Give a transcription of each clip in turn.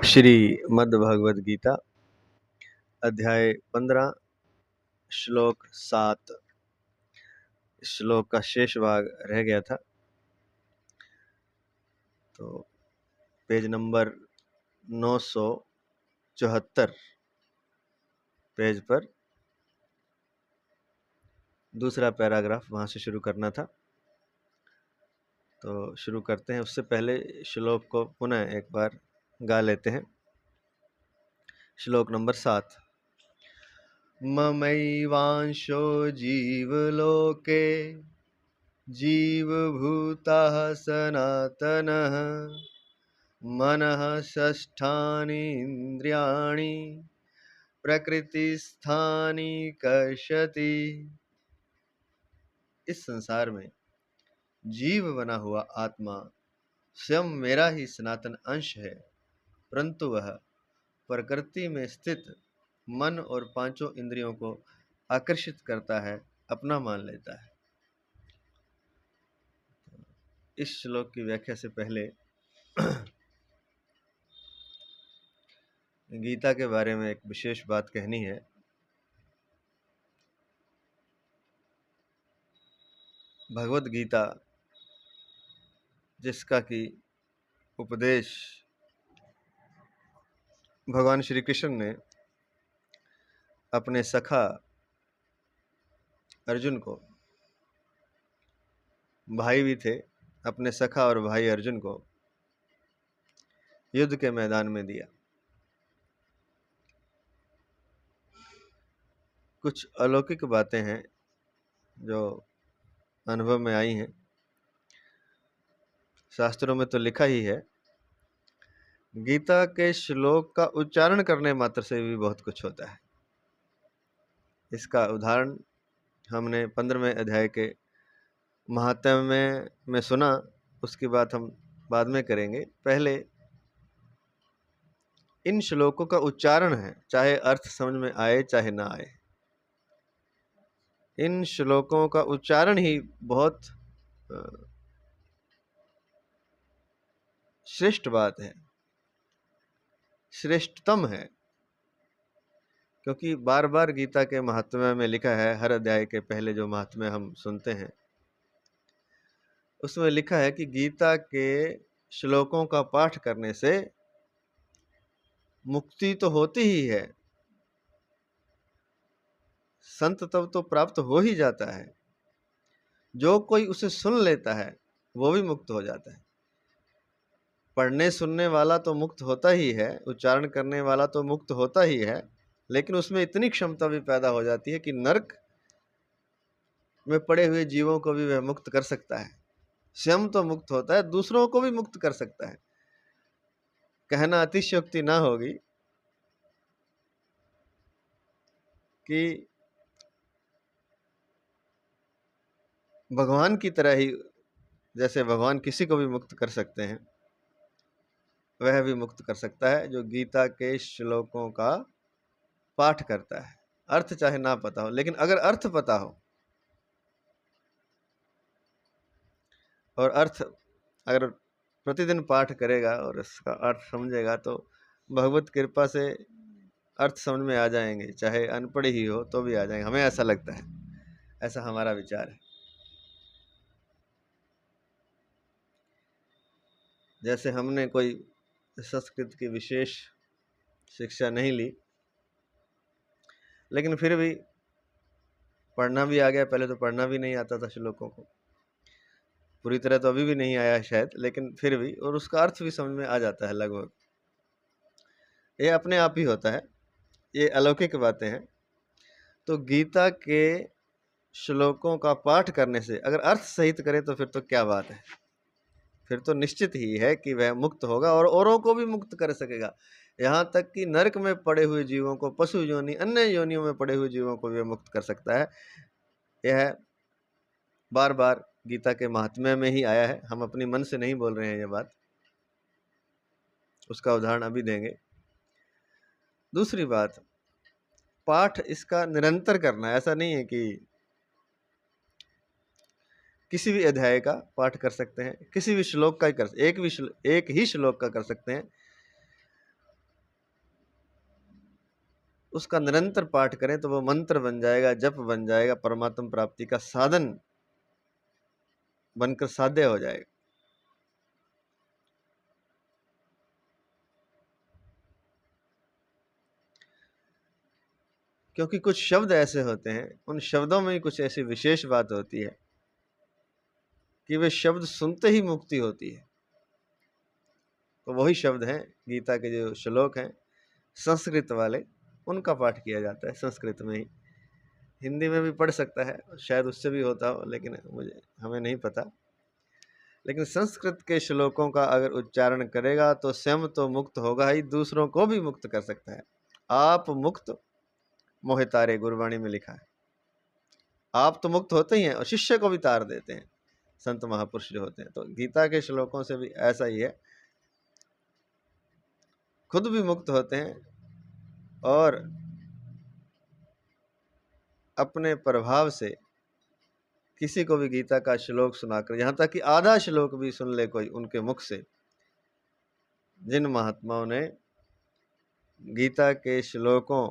श्रीमद्भगवद गीता अध्याय 15 श्लोक 7। श्लोक का शेष भाग रह गया था, तो पेज नंबर 974 पेज पर दूसरा पैराग्राफ वहाँ से शुरू करना था। तो शुरू करते हैं। उससे पहले श्लोक को पुनः एक बार गा लेते हैं। श्लोक नंबर 7। ममैवांशो जीवलोके जीवभूतः सनातनः मनः षष्ठानि इन्द्रियाणि प्रकृतिस्थानि कर्षति। इस संसार में जीव बना हुआ आत्मा स्वयं मेरा ही सनातन अंश है, परंतु वह प्रकृति में स्थित मन और पांचों इंद्रियों को आकर्षित करता है, अपना मान लेता है। इस श्लोक की व्याख्या से पहले गीता के बारे में एक विशेष बात कहनी है। भगवद गीता, जिसका कि उपदेश भगवान श्री कृष्ण ने अपने सखा अर्जुन को, भाई भी थे, अपने सखा और भाई अर्जुन को युद्ध के मैदान में दिया। कुछ अलौकिक बातें हैं जो अनुभव में आई हैं। शास्त्रों में तो लिखा ही है, गीता के श्लोक का उच्चारण करने मात्र से भी बहुत कुछ होता है। इसका उदाहरण हमने 15वें अध्याय के महात्म्य में सुना, उसकी बात हम बाद में करेंगे। पहले इन श्लोकों का उच्चारण है, चाहे अर्थ समझ में आए चाहे ना आए, इन श्लोकों का उच्चारण ही बहुत श्रेष्ठ बात है, श्रेष्ठतम है। क्योंकि बार बार गीता के महात्म्य में लिखा है, हर अध्याय के पहले जो महात्म्य हम सुनते हैं उसमें लिखा है कि गीता के श्लोकों का पाठ करने से मुक्ति तो होती ही है, संत तब तो प्राप्त हो ही जाता है। जो कोई उसे सुन लेता है वो भी मुक्त हो जाता है। पढ़ने सुनने वाला तो मुक्त होता ही है, उच्चारण करने वाला तो मुक्त होता ही है, लेकिन उसमें इतनी क्षमता भी पैदा हो जाती है कि नरक में पड़े हुए जीवों को भी वह मुक्त कर सकता है। स्वयं तो मुक्त होता है, दूसरों को भी मुक्त कर सकता है। कहना अतिशयोक्ति ना होगी कि भगवान की तरह ही, जैसे भगवान किसी को भी मुक्त कर सकते हैं, वह भी मुक्त कर सकता है जो गीता के श्लोकों का पाठ करता है। अर्थ चाहे ना पता हो, लेकिन अगर अर्थ पता हो और अर्थ अगर प्रतिदिन पाठ करेगा और इसका अर्थ समझेगा तो भगवत कृपा से अर्थ समझ में आ जाएंगे, चाहे अनपढ़ ही हो तो भी आ जाएंगे। हमें ऐसा लगता है, ऐसा हमारा विचार है। जैसे हमने कोई संस्कृत की विशेष शिक्षा नहीं ली, लेकिन फिर भी पढ़ना भी आ गया। पहले तो पढ़ना भी नहीं आता था श्लोकों को, पूरी तरह तो अभी भी नहीं आया शायद, लेकिन फिर भी, और उसका अर्थ भी समझ में आ जाता है लगभग। ये अपने आप ही होता है, ये अलौकिक बातें हैं। तो गीता के श्लोकों का पाठ करने से अगर अर्थ सहित करे तो फिर तो क्या बात है, फिर तो निश्चित ही है कि वह मुक्त होगा और औरों को भी मुक्त कर सकेगा। यहाँ तक कि नरक में पड़े हुए जीवों को, पशु योनि, अन्य योनियों में पड़े हुए जीवों को भी मुक्त कर सकता है। यह बार बार गीता के महात्म्य में ही आया है, हम अपनी मन से नहीं बोल रहे हैं ये बात। उसका उदाहरण अभी देंगे। दूसरी बात, पाठ इसका निरंतर करना। ऐसा नहीं है कि किसी भी अध्याय का पाठ कर सकते हैं, किसी भी श्लोक का ही एक ही श्लोक का कर सकते हैं। उसका निरंतर पाठ करें तो वो मंत्र बन जाएगा, जप बन जाएगा, परमात्म प्राप्ति का साधन बनकर साध्य हो जाएगा। क्योंकि कुछ शब्द ऐसे होते हैं, उन शब्दों में ही कुछ ऐसी विशेष बात होती है कि वे शब्द सुनते ही मुक्ति होती है। तो वही शब्द हैं गीता के जो श्लोक हैं संस्कृत वाले, उनका पाठ किया जाता है संस्कृत में ही। हिंदी में भी पढ़ सकता है, शायद उससे भी होता हो, लेकिन हमें नहीं पता। लेकिन संस्कृत के श्लोकों का अगर उच्चारण करेगा तो स्वयं तो मुक्त होगा ही, दूसरों को भी मुक्त कर सकता है। आप मुक्त मोहे तारे, गुरबाणी में लिखा है। आप तो मुक्त होते ही हैं और शिष्य को भी तार देते हैं संत महापुरुष जो होते हैं। तो गीता के श्लोकों से भी ऐसा ही है, खुद भी मुक्त होते हैं और अपने प्रभाव से किसी को भी गीता का श्लोक सुनाकर, यहाँ तक कि आधा श्लोक भी सुन ले कोई उनके मुख से, जिन महात्माओं ने गीता के श्लोकों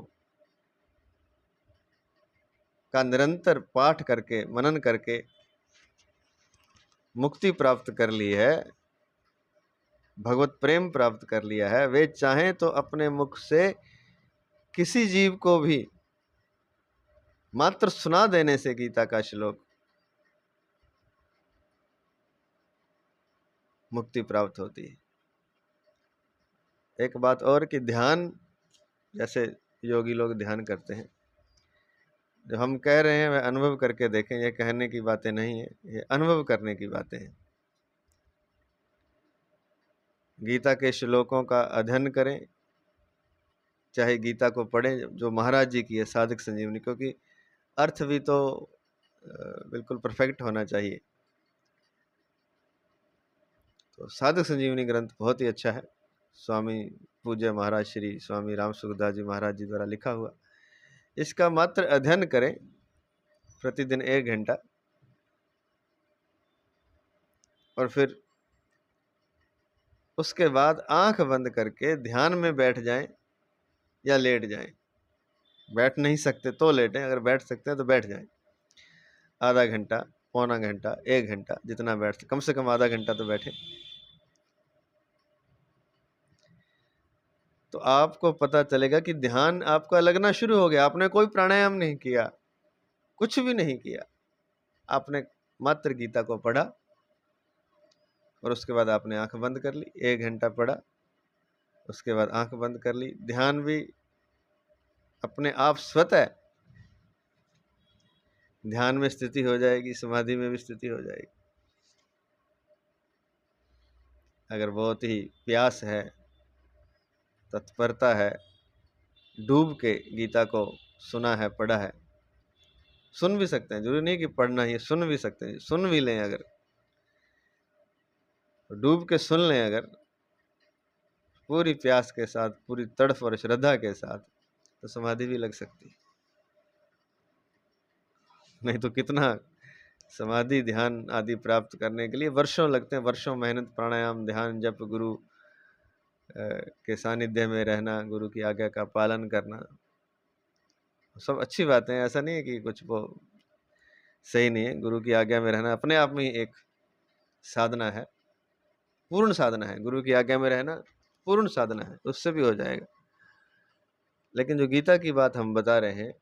का निरंतर पाठ करके मनन करके मुक्ति प्राप्त कर ली है, भगवत प्रेम प्राप्त कर लिया है, वे चाहें तो अपने मुख से किसी जीव को भी मात्र सुना देने से गीता का श्लोक मुक्ति प्राप्त होती है। एक बात और कि ध्यान, जैसे योगी लोग ध्यान करते हैं, जो हम कह रहे हैं वह अनुभव करके देखें। ये कहने की बातें नहीं है, ये अनुभव करने की बातें हैं। गीता के श्लोकों का अध्ययन करें, चाहे गीता को पढ़ें जो महाराज जी की है साधक संजीवनी, क्योंकि अर्थ भी तो बिल्कुल परफेक्ट होना चाहिए। तो साधक संजीवनी ग्रंथ बहुत ही अच्छा है, स्वामी पूज्य महाराज श्री स्वामी राम सुखदास जी महाराज जी द्वारा लिखा हुआ। इसका मात्र अध्ययन करें प्रतिदिन 1 घंटा, और फिर उसके बाद आंख बंद करके ध्यान में बैठ जाएं या लेट जाएं। बैठ नहीं सकते तो लेटें, अगर बैठ सकते हैं तो बैठ जाएं। आधा घंटा, पौना घंटा, 1 घंटा, जितना बैठ, कम से कम आधा घंटा तो बैठे। तो आपको पता चलेगा कि ध्यान आपका लगना शुरू हो गया। आपने कोई प्राणायाम नहीं किया, कुछ भी नहीं किया, आपने मात्र गीता को पढ़ा और उसके बाद आपने आंख बंद कर ली। 1 घंटा पढ़ा, उसके बाद आंख बंद कर ली। ध्यान भी अपने आप स्वतः ध्यान में स्थिति हो जाएगी, समाधि में भी स्थिति हो जाएगी। अगर बहुत ही प्यास है, तत्परता है, डूब के गीता को सुना है, पढ़ा है, सुन भी सकते हैं, जरूरी नहीं कि पढ़ना ही, सुन भी सकते हैं। सुन भी लें, अगर डूब के सुन लें, अगर पूरी प्यास के साथ, पूरी तड़फ और श्रद्धा के साथ, तो समाधि भी लग सकती है। नहीं तो कितना समाधि ध्यान आदि प्राप्त करने के लिए वर्षों लगते हैं, वर्षों मेहनत, प्राणायाम, ध्यान, जप, गुरु के सानिध्य में रहना, गुरु की आज्ञा का पालन करना, सब अच्छी बातें हैं। ऐसा नहीं है कि कुछ वो सही नहीं है। गुरु की आज्ञा में रहना अपने आप में ही एक साधना है, पूर्ण साधना है। गुरु की आज्ञा में रहना पूर्ण साधना है, उससे भी हो जाएगा। लेकिन जो गीता की बात हम बता रहे हैं,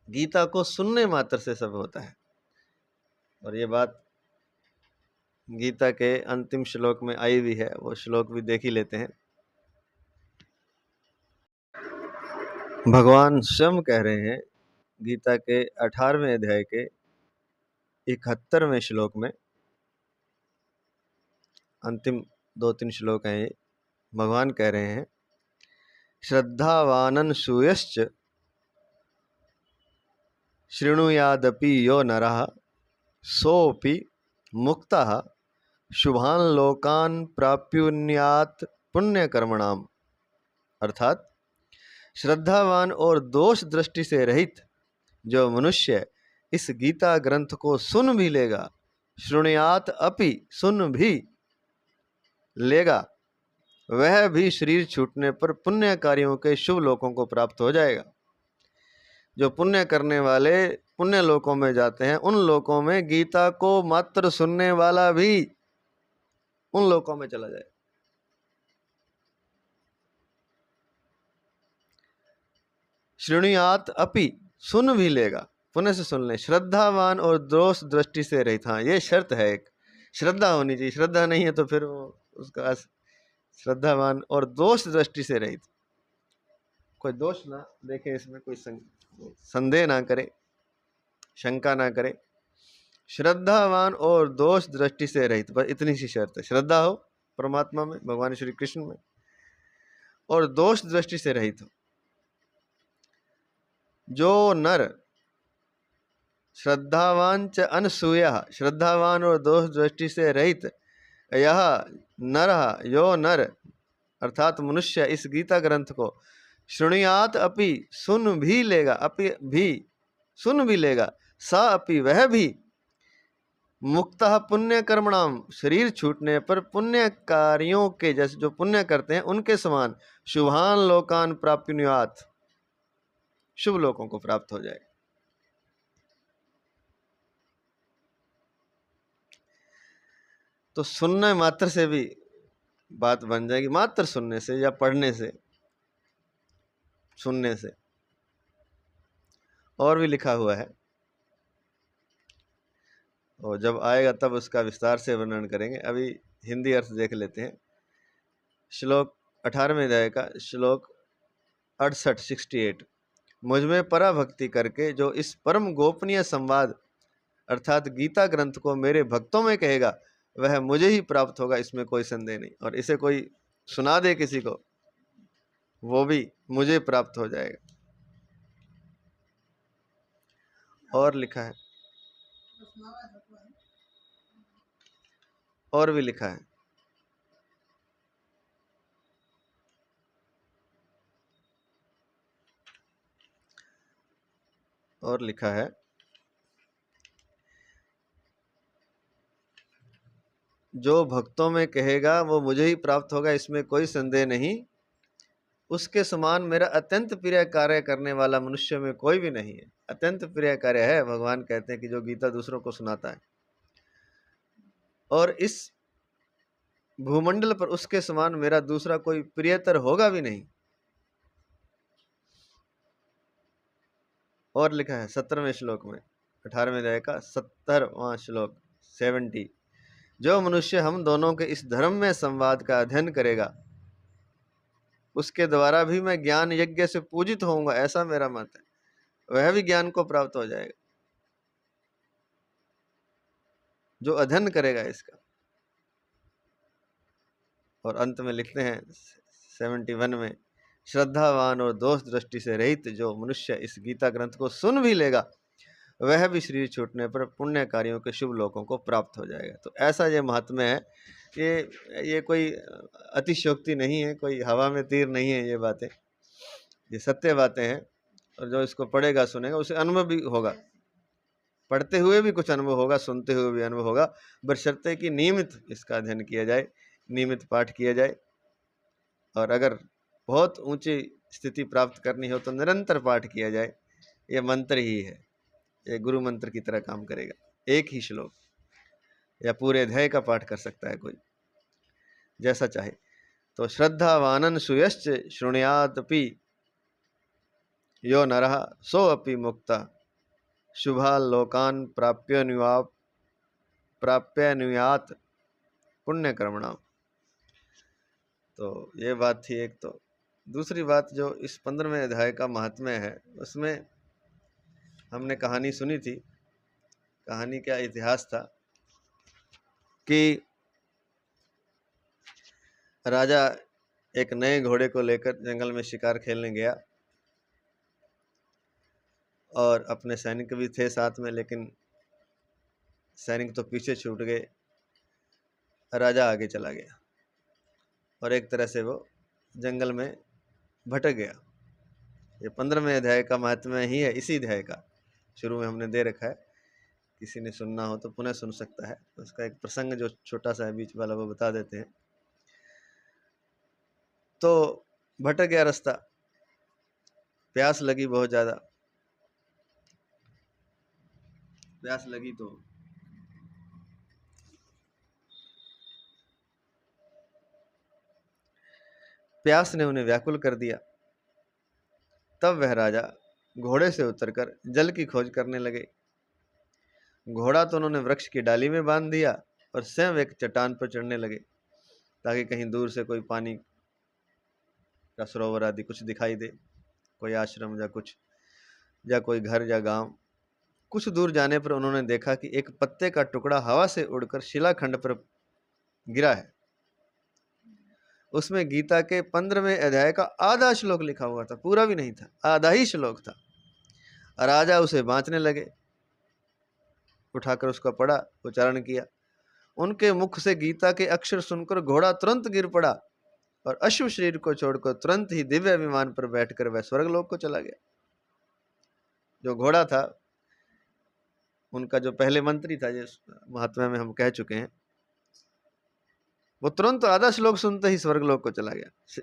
गीता को सुनने मात्र से सब होता है। और ये बात गीता के अंतिम श्लोक में आई भी है, वो श्लोक भी देख ही लेते हैं। भगवान स्वयं कह रहे हैं गीता के 18वें अध्याय के 71वें श्लोक में, अंतिम 2-3 श्लोक हैं ये। भगवान कह रहे हैं, श्रद्धावानन सूयश्च शृणुयादपि यो नरः सोऽपि मुक्तः शुभान लोकान प्राप्युन्यात् पुण्यकर्मणाम। अर्थात श्रद्धावान और दोष दृष्टि से रहित जो मनुष्य इस गीता ग्रंथ को सुन भी लेगा, शृणुयात अपि, सुन भी लेगा, वह भी शरीर छूटने पर पुण्य कार्यों के शुभ लोकों को प्राप्त हो जाएगा। जो पुण्य करने वाले पुण्य लोकों में जाते हैं, उन लोकों में गीता को मात्र सुनने वाला भी उन लोकों में चला जाए। श्रृणुयात अपि, सुन भी लेगा, पुण्य से सुन ले, श्रद्धावान और दोष दृष्टि से रहित। हाँ, ये शर्त है एक, श्रद्धा होनी चाहिए। श्रद्धा नहीं है तो फिर वो उसका श्रद्धावान और दोष दृष्टि से रहित, कोई दोष ना देखे इसमें, कोई संदेह ना करे, शंका ना करे। श्रद्धावान और दोष दृष्टि से रहित, बस इतनी सी शर्त है। श्रद्धा हो परमात्मा में, भगवान श्री कृष्ण में, और दोष दृष्टि से रहित हो। जो नर श्रद्धावान च अनसूया, श्रद्धावान और दोष दृष्टि से रहित, यह नर, यो नर अर्थात मनुष्य इस गीता ग्रंथ को श्रृणुयात अपि, सुन भी लेगा, अपि भी सुन भी लेगा, सा अपि वह भी, मुक्तः पुण्य कर्मणाम, शरीर छूटने पर पुण्य कार्यों के जैसे, जो पुण्य करते हैं उनके समान, शुभान लोकान प्राप्नुयात, शुभ लोकों को प्राप्त हो जाए। तो सुनने मात्र से भी बात बन जाएगी, मात्र सुनने से या पढ़ने से, सुनने से। और भी लिखा हुआ है, और जब आएगा तब उसका विस्तार से वर्णन करेंगे। अभी हिंदी अर्थ देख लेते हैं। श्लोक 18वें अध्याय का श्लोक 68 मुझमें पराभक्ति करके जो इस परम गोपनीय संवाद अर्थात गीता ग्रंथ को मेरे भक्तों में कहेगा, वह मुझे ही प्राप्त होगा, इसमें कोई संदेह नहीं। और इसे कोई सुना दे किसी को, वो भी मुझे प्राप्त हो जाएगा। और लिखा है, और भी लिखा है, और लिखा है, जो भक्तों में कहेगा वो मुझे ही प्राप्त होगा, इसमें कोई संदेह नहीं। उसके समान मेरा अत्यंत प्रिय कार्य करने वाला मनुष्य में कोई भी नहीं है। अत्यंत प्रिय कार्य है, भगवान कहते हैं कि जो गीता दूसरों को सुनाता है, और इस भूमंडल पर उसके समान मेरा दूसरा कोई प्रियतर होगा भी नहीं। और लिखा है 17वें श्लोक में, 18वें अध्याय का 70वां श्लोक 70, जो मनुष्य हम दोनों के इस धर्म में संवाद का अध्ययन करेगा, उसके द्वारा भी मैं ज्ञान यज्ञ से पूजित होऊंगा, ऐसा मेरा मत है। वह भी ज्ञान को प्राप्त हो जाएगा जो अध्ययन करेगा इसका। और अंत में लिखते हैं 71 में, श्रद्धावान और दोष दृष्टि से रहित जो मनुष्य इस गीता ग्रंथ को सुन भी लेगा, वह भी शरीर छूटने पर पुण्य कार्यों के शुभ लोकों को प्राप्त हो जाएगा। तो ऐसा ये महात्म्य है। ये कोई अतिशयोक्ति नहीं है, कोई हवा में तीर नहीं है, ये बातें, ये सत्य बातें हैं। और जो इसको पढ़ेगा सुनेगा उसे अनुभव भी होगा, पढ़ते हुए भी कुछ अनुभव होगा, सुनते हुए भी अनुभव होगा, बशर्ते कि नियमित इसका अध्ययन किया जाए, नियमित पाठ किया जाए। और अगर बहुत ऊंची स्थिति प्राप्त करनी हो तो निरंतर पाठ किया जाए। ये मंत्र ही है, ये गुरु मंत्र की तरह काम करेगा। एक ही श्लोक या पूरे अध्याय का पाठ कर सकता है कोई, जैसा चाहे। तो श्रद्धावानन सुयश्च शृणुयादपि यो नरः सो अपि मुक्ता शुभान् लोकान् प्राप्यनुयात् पुण्य कर्मणाम। तो ये बात थी एक। तो दूसरी बात जो इस 15वें अध्याय का महात्म्य है, उसमें हमने कहानी सुनी थी। कहानी का इतिहास था कि राजा एक नए घोड़े को लेकर जंगल में शिकार खेलने गया, और अपने सैनिक भी थे साथ में, लेकिन सैनिक तो पीछे छूट गए, राजा आगे चला गया, और एक तरह से वो जंगल में भटक गया। ये 15वें अध्याय का महात्म्य ही है। इसी अध्याय का शुरू में हमने दे रखा है, किसी ने सुनना हो तो पुनः सुन सकता है। उसका एक प्रसंग जो छोटा सा है बीच वाला, वो बता देते हैं। तो भटक गया रास्ता, प्यास लगी बहुत ज्यादा। प्यास लगी तो प्यास ने उन्हें व्याकुल कर दिया। तब वह राजा घोड़े से उतरकर जल की खोज करने लगे। घोड़ा तो उन्होंने वृक्ष की डाली में बांध दिया और स्वयं एक चट्टान पर चढ़ने लगे, ताकि कहीं दूर से कोई पानी का सरोवर आदि कुछ दिखाई दे, कोई आश्रम या कुछ, या कोई घर या गांव। कुछ दूर जाने पर उन्होंने देखा कि एक पत्ते का टुकड़ा हवा से उड़कर शिलाखंड पर गिरा है। उसमें गीता के 15वें अध्याय का आधा श्लोक लिखा हुआ था, पूरा भी नहीं था, आधा ही श्लोक था। राजा उसे बांचने लगे, उठाकर उसका पढ़ा, उच्चारण किया। उनके मुख से गीता के अक्षर सुनकर घोड़ा तुरंत गिर पड़ा और अश्व शरीर को छोड़कर तुरंत ही दिव्य विमान पर बैठकर वह स्वर्गलोक को चला गया। जो घोड़ा था, उनका जो पहले मंत्री था, जिस महात्मा में हम कह चुके हैं, वो तुरंत आधा श्लोक सुनते ही स्वर्गलोक को चला गया,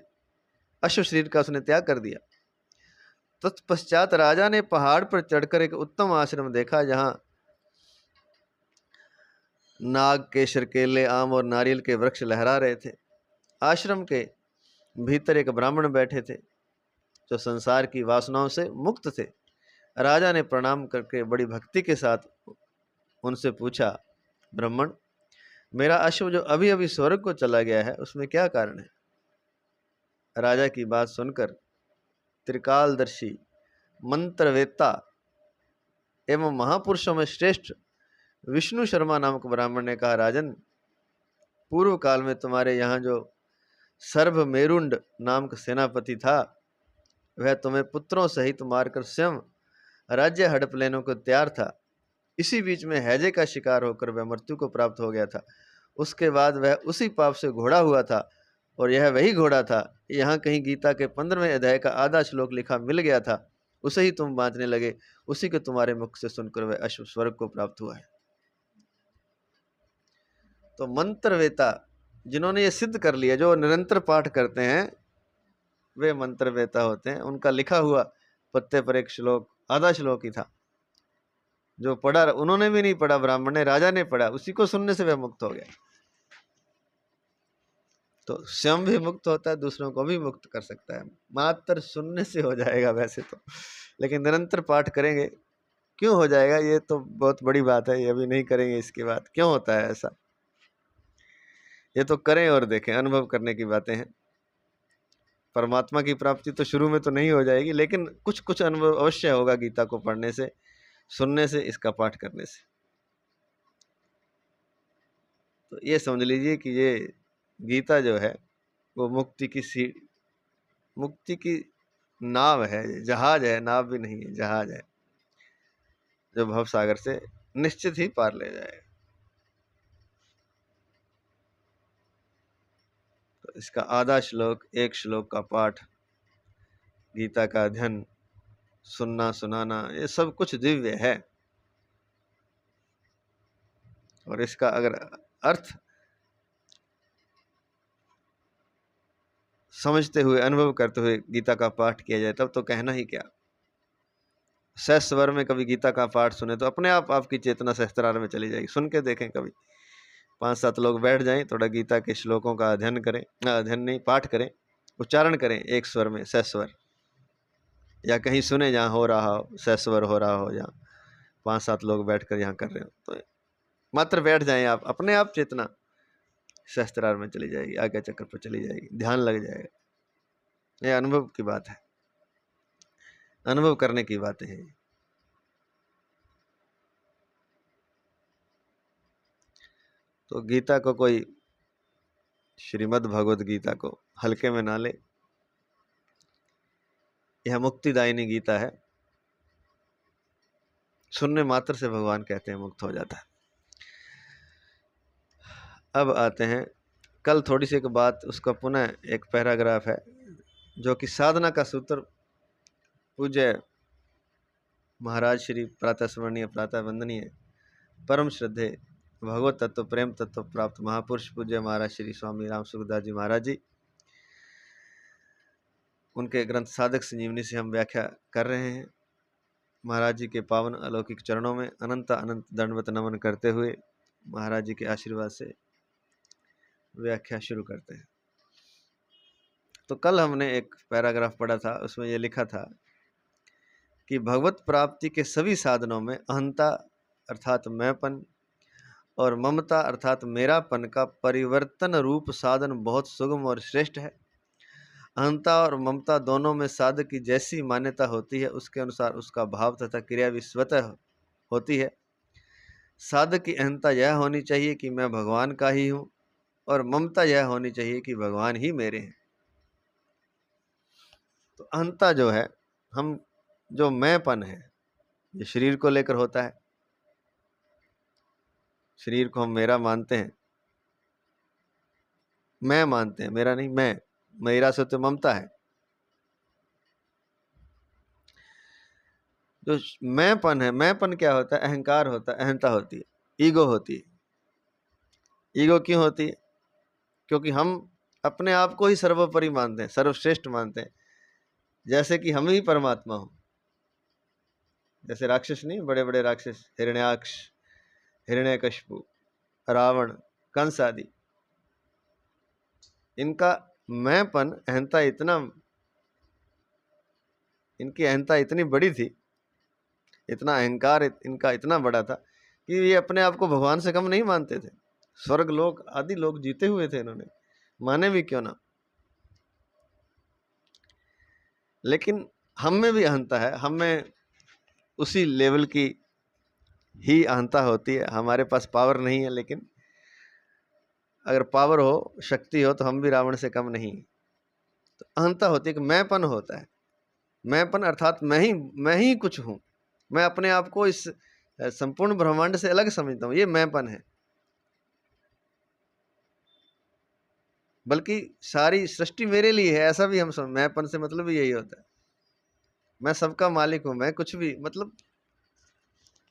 अश्व शरीर का उसने त्याग कर दिया। तत्पश्चात राजा ने पहाड़ पर चढ़कर एक उत्तम आश्रम देखा, जहां नाग, केसर, केले, आम और नारियल के वृक्ष लहरा रहे थे। आश्रम के भीतर एक ब्राह्मण बैठे थे, जो संसार की वासनाओं से मुक्त थे। राजा ने प्रणाम करके बड़ी भक्ति के साथ उनसे पूछा, ब्राह्मण, मेरा अश्व जो अभी अभी स्वर्ग को चला गया है, उसमें क्या कारण है? राजा की बात सुनकर त्रिकालदर्शी, मंत्रवेत्ता एवं महापुरुषों में श्रेष्ठ विष्णु शर्मा नामक ब्राह्मण ने कहा, राजन, पूर्व काल में तुम्हारे यहाँ जो सर्व मेरुंड नामक सेनापति था, वह तुम्हें पुत्रों सहित मारकर स्वयं राज्य हड़प लेने को तैयार था। इसी बीच में हैजे का शिकार होकर वह मृत्यु को प्राप्त हो गया था। उसके बाद वह उसी पाप से घोड़ा हुआ था, और यह वही घोड़ा था। यहाँ कहीं गीता के 15वें अध्याय का आधा श्लोक लिखा मिल गया था, उसे ही तुम बांचने लगे। उसी को तुम्हारे मुख से सुनकर वह अश्व स्वर्ग को प्राप्त हुआ है। तो मंत्रवेता, जिन्होंने ये सिद्ध कर लिया, जो निरंतर पाठ करते हैं, वे मंत्रवेता होते हैं। उनका लिखा हुआ पत्ते पर एक श्लोक, आधा श्लोक ही था, जो पढ़ा, उन्होंने भी नहीं पढ़ा, ब्राह्मण ने, राजा ने पढ़ा, उसी को सुनने से वह मुक्त हो गया। तो स्वयं भी मुक्त होता है, दूसरों को भी मुक्त कर सकता है। मात्र सुनने से हो जाएगा वैसे तो, लेकिन निरंतर पाठ करेंगे। क्यों हो जाएगा, ये तो बहुत बड़ी बात है, ये अभी नहीं करेंगे। इसके बाद क्यों होता है ऐसा, ये तो करें और देखें, अनुभव करने की बातें हैं। परमात्मा की प्राप्ति तो शुरू में तो नहीं हो जाएगी, लेकिन कुछ कुछ अनुभव अवश्य होगा गीता को पढ़ने से, सुनने से, इसका पाठ करने से। तो ये समझ लीजिए कि ये गीता जो है वो मुक्ति की नाव है, जहाज है, नाव भी नहीं है, जहाज है, जो भव सागर से निश्चित ही पार ले जाएगा। तो इसका आधा श्लोक, एक श्लोक का पाठ, गीता का अध्ययन, सुनना, सुनाना, ये सब कुछ दिव्य है। और इसका अगर अर्थ समझते हुए, अनुभव करते हुए गीता का पाठ किया जाए, तब तो कहना ही क्या। सहस्वर में कभी गीता का पाठ सुने तो अपने आप आपकी चेतना सहस्त्रार में चली जाएगी। सुन के देखें, कभी 5-7 लोग बैठ जाएं, थोड़ा गीता के श्लोकों का अध्ययन करें, अध्ययन नहीं, पाठ करें, उच्चारण करें एक स्वर में, सहस्वर, या कहीं सुने जहाँ हो रहा हो, सहस्वर हो रहा हो, जहाँ 5-7 लोग बैठकर यहाँ कर रहे हो, तो मात्र बैठ जाएं आप, अपने आप चेतना सहस्त्रार में चली जाएगी, आज्ञा चक्र पर चली जाएगी, ध्यान लग जाएगा। यह अनुभव की बात है, अनुभव करने की बातें हैं। तो गीता को कोई, श्रीमद् भगवद गीता को हल्के में ना ले। यह मुक्तिदायिनी गीता है, सुनने मात्र से भगवान कहते हैं मुक्त हो जाता है। अब आते हैं, कल थोड़ी सी एक बात, उसका पुनः एक पैराग्राफ है, जो कि साधना का सूत्र पूज्य महाराज श्री प्रातः स्मरणीय, प्रातः वंदनीय, परम श्रद्धे भगवत तत्व, प्रेम तत्व प्राप्त महापुरुष पूज्य महाराज श्री स्वामी राम सुखदास जी महाराज जी उनके ग्रंथ साधक संजीवनी से हम व्याख्या कर रहे हैं। महाराज जी के पावन अलौकिक चरणों में अनंत अनंत दंडवत नमन करते हुए महाराज जी के आशीर्वाद से व्याख्या शुरू करते हैं। तो कल हमने एक पैराग्राफ पढ़ा था, उसमें ये लिखा था कि भगवत प्राप्ति के सभी साधनों में अहंता अर्थात मैंपन और ममता अर्थात मेरापन का परिवर्तन रूप साधन बहुत सुगम और श्रेष्ठ है। अहंता और ममता दोनों में साधक की जैसी मान्यता होती है उसके अनुसार उसका भाव तथा क्रिया भी स्वतः होती है। साधक की अहंता यह होनी चाहिए कि मैं भगवान का ही हूँ और ममता यह होनी चाहिए कि भगवान ही मेरे हैं। तो अहंता जो है, हम जो मैंपन है, ये शरीर को लेकर होता है। शरीर को हम मेरा मानते हैं, मैं मानते हैं, मेरा नहीं, मैं, मेरा से तो ममता है। जो मैंपन है, मैंपन क्या होता है? अहंकार होता है, अहंता होती है, ईगो होती है। ईगो क्यों होती है? क्योंकि हम अपने आप को ही सर्वोपरि मानते हैं, सर्वश्रेष्ठ मानते हैं, जैसे कि हम ही परमात्मा हो। जैसे राक्षस नहीं, बड़े बड़े राक्षस, हिरण्याक्ष, हिरण्यकशिपु, रावण, कंस आदि, इनका मैंपन, अहंता इतना, इनकी अहंता इतनी बड़ी थी, इतना अहंकार इनका इतना बड़ा था कि ये अपने आप को भगवान से कम नहीं मानते थे। स्वर्ग लोक आदि लोग जीते हुए थे, इन्होंने माने भी क्यों ना। लेकिन हम में भी अहंता है, हम में उसी लेवल की ही अहंता होती है। हमारे पास पावर नहीं है, लेकिन अगर पावर हो, शक्ति हो, तो हम भी रावण से कम नहीं। तो अहंता होती है कि मैंपन होता है। मैंपन अर्थात मैं ही कुछ हूँ, मैं अपने आप को इस संपूर्ण ब्रह्मांड से अलग समझता हूँ, ये मैंपन है। बल्कि सारी सृष्टि मेरे लिए है, ऐसा भी हम समझ। मैंपन से मतलब भी यही होता है, मैं सबका मालिक हूँ, मैं कुछ भी, मतलब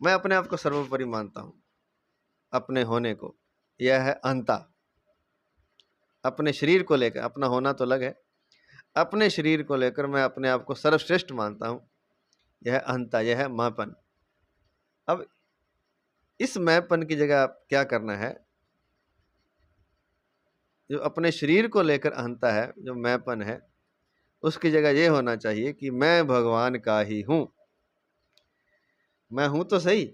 मैं अपने आप को सर्वोपरि मानता हूँ, अपने होने को। यह है अहंता। अपने शरीर को लेकर, अपना होना तो अलग है, अपने शरीर को लेकर मैं अपने आप को सर्वश्रेष्ठ मानता हूँ, यह अहंता, यह है मैंपन। अब इस मैंपन की जगह क्या करना है? जो अपने शरीर को लेकर अहंता है, जो मैंपन है, उसकी जगह ये होना चाहिए कि मैं भगवान का ही हूँ। मैं हूँ तो सही,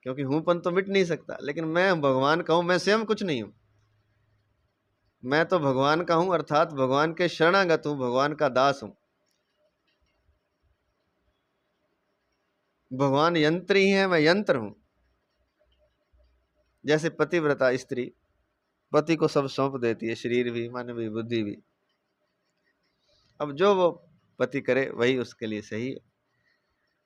क्योंकि हूँपन तो मिट नहीं सकता, लेकिन मैं भगवान का हूँ, मैं स्वयं कुछ नहीं हूँ। मैं तो भगवान का हूँ, अर्थात भगवान के शरणागत हूँ, भगवान का दास हूँ। भगवान यंत्र ही है, मैं यंत्र हूँ। जैसे पतिव्रता स्त्री पति को सब सौंप देती है, शरीर भी, मन भी, बुद्धि भी। अब जो वो पति करे वही उसके लिए सही है।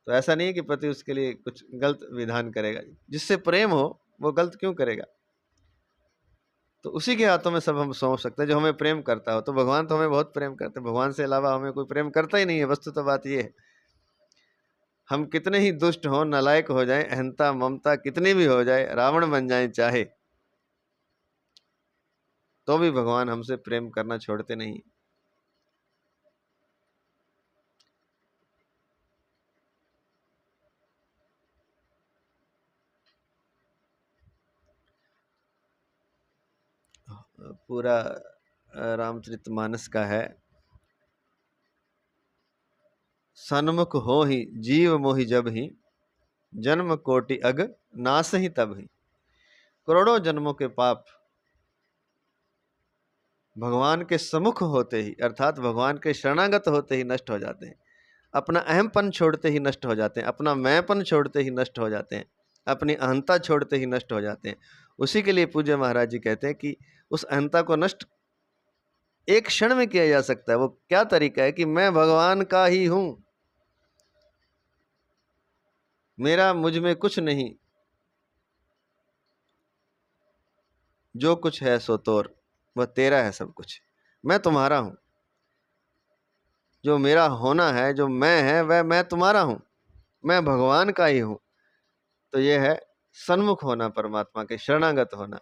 तो ऐसा नहीं है कि पति उसके लिए कुछ गलत विधान करेगा। जिससे प्रेम हो वो गलत क्यों करेगा? तो उसी के हाथों में सब हम सौंप सकते हैं, जो हमें प्रेम करता हो। तो भगवान तो हमें बहुत प्रेम करते हैं, भगवान से अलावा हमें कोई प्रेम करता ही नहीं है। वस्तु तो बात ये है, हम कितने ही दुष्ट हों, नालायक हो जाएं, अहंता ममता कितनी भी हो जाए, रावण बन जाए चाहे, तो भी भगवान हमसे प्रेम करना छोड़ते नहीं। पूरा रामचरितमानस का है, सन्मुख हो ही जीव मोहि जब ही, जन्म कोटि अग नास ही तब ही। करोड़ों जन्मों के पाप भगवान के सम्मुख होते ही, अर्थात भगवान के शरणागत होते ही नष्ट हो जाते हैं। अपना अहमपन छोड़ते ही नष्ट हो जाते हैं, अपना मैंपन छोड़ते ही नष्ट हो जाते हैं, अपनी अहंता छोड़ते ही नष्ट हो जाते हैं। उसी के लिए पूज्य महाराज जी कहते हैं कि उस अहंता को नष्ट एक क्षण में किया जा सकता है। वो क्या तरीका है? कि मैं भगवान का ही हूं, मेरा मुझ में कुछ नहीं, जो कुछ है सो तोर, वह तेरा है सब कुछ, मैं तुम्हारा हूं। जो मेरा होना है, जो मैं है, वह मैं तुम्हारा हूं, मैं भगवान का ही हूं। तो यह है सन्मुख होना, परमात्मा के शरणागत होना।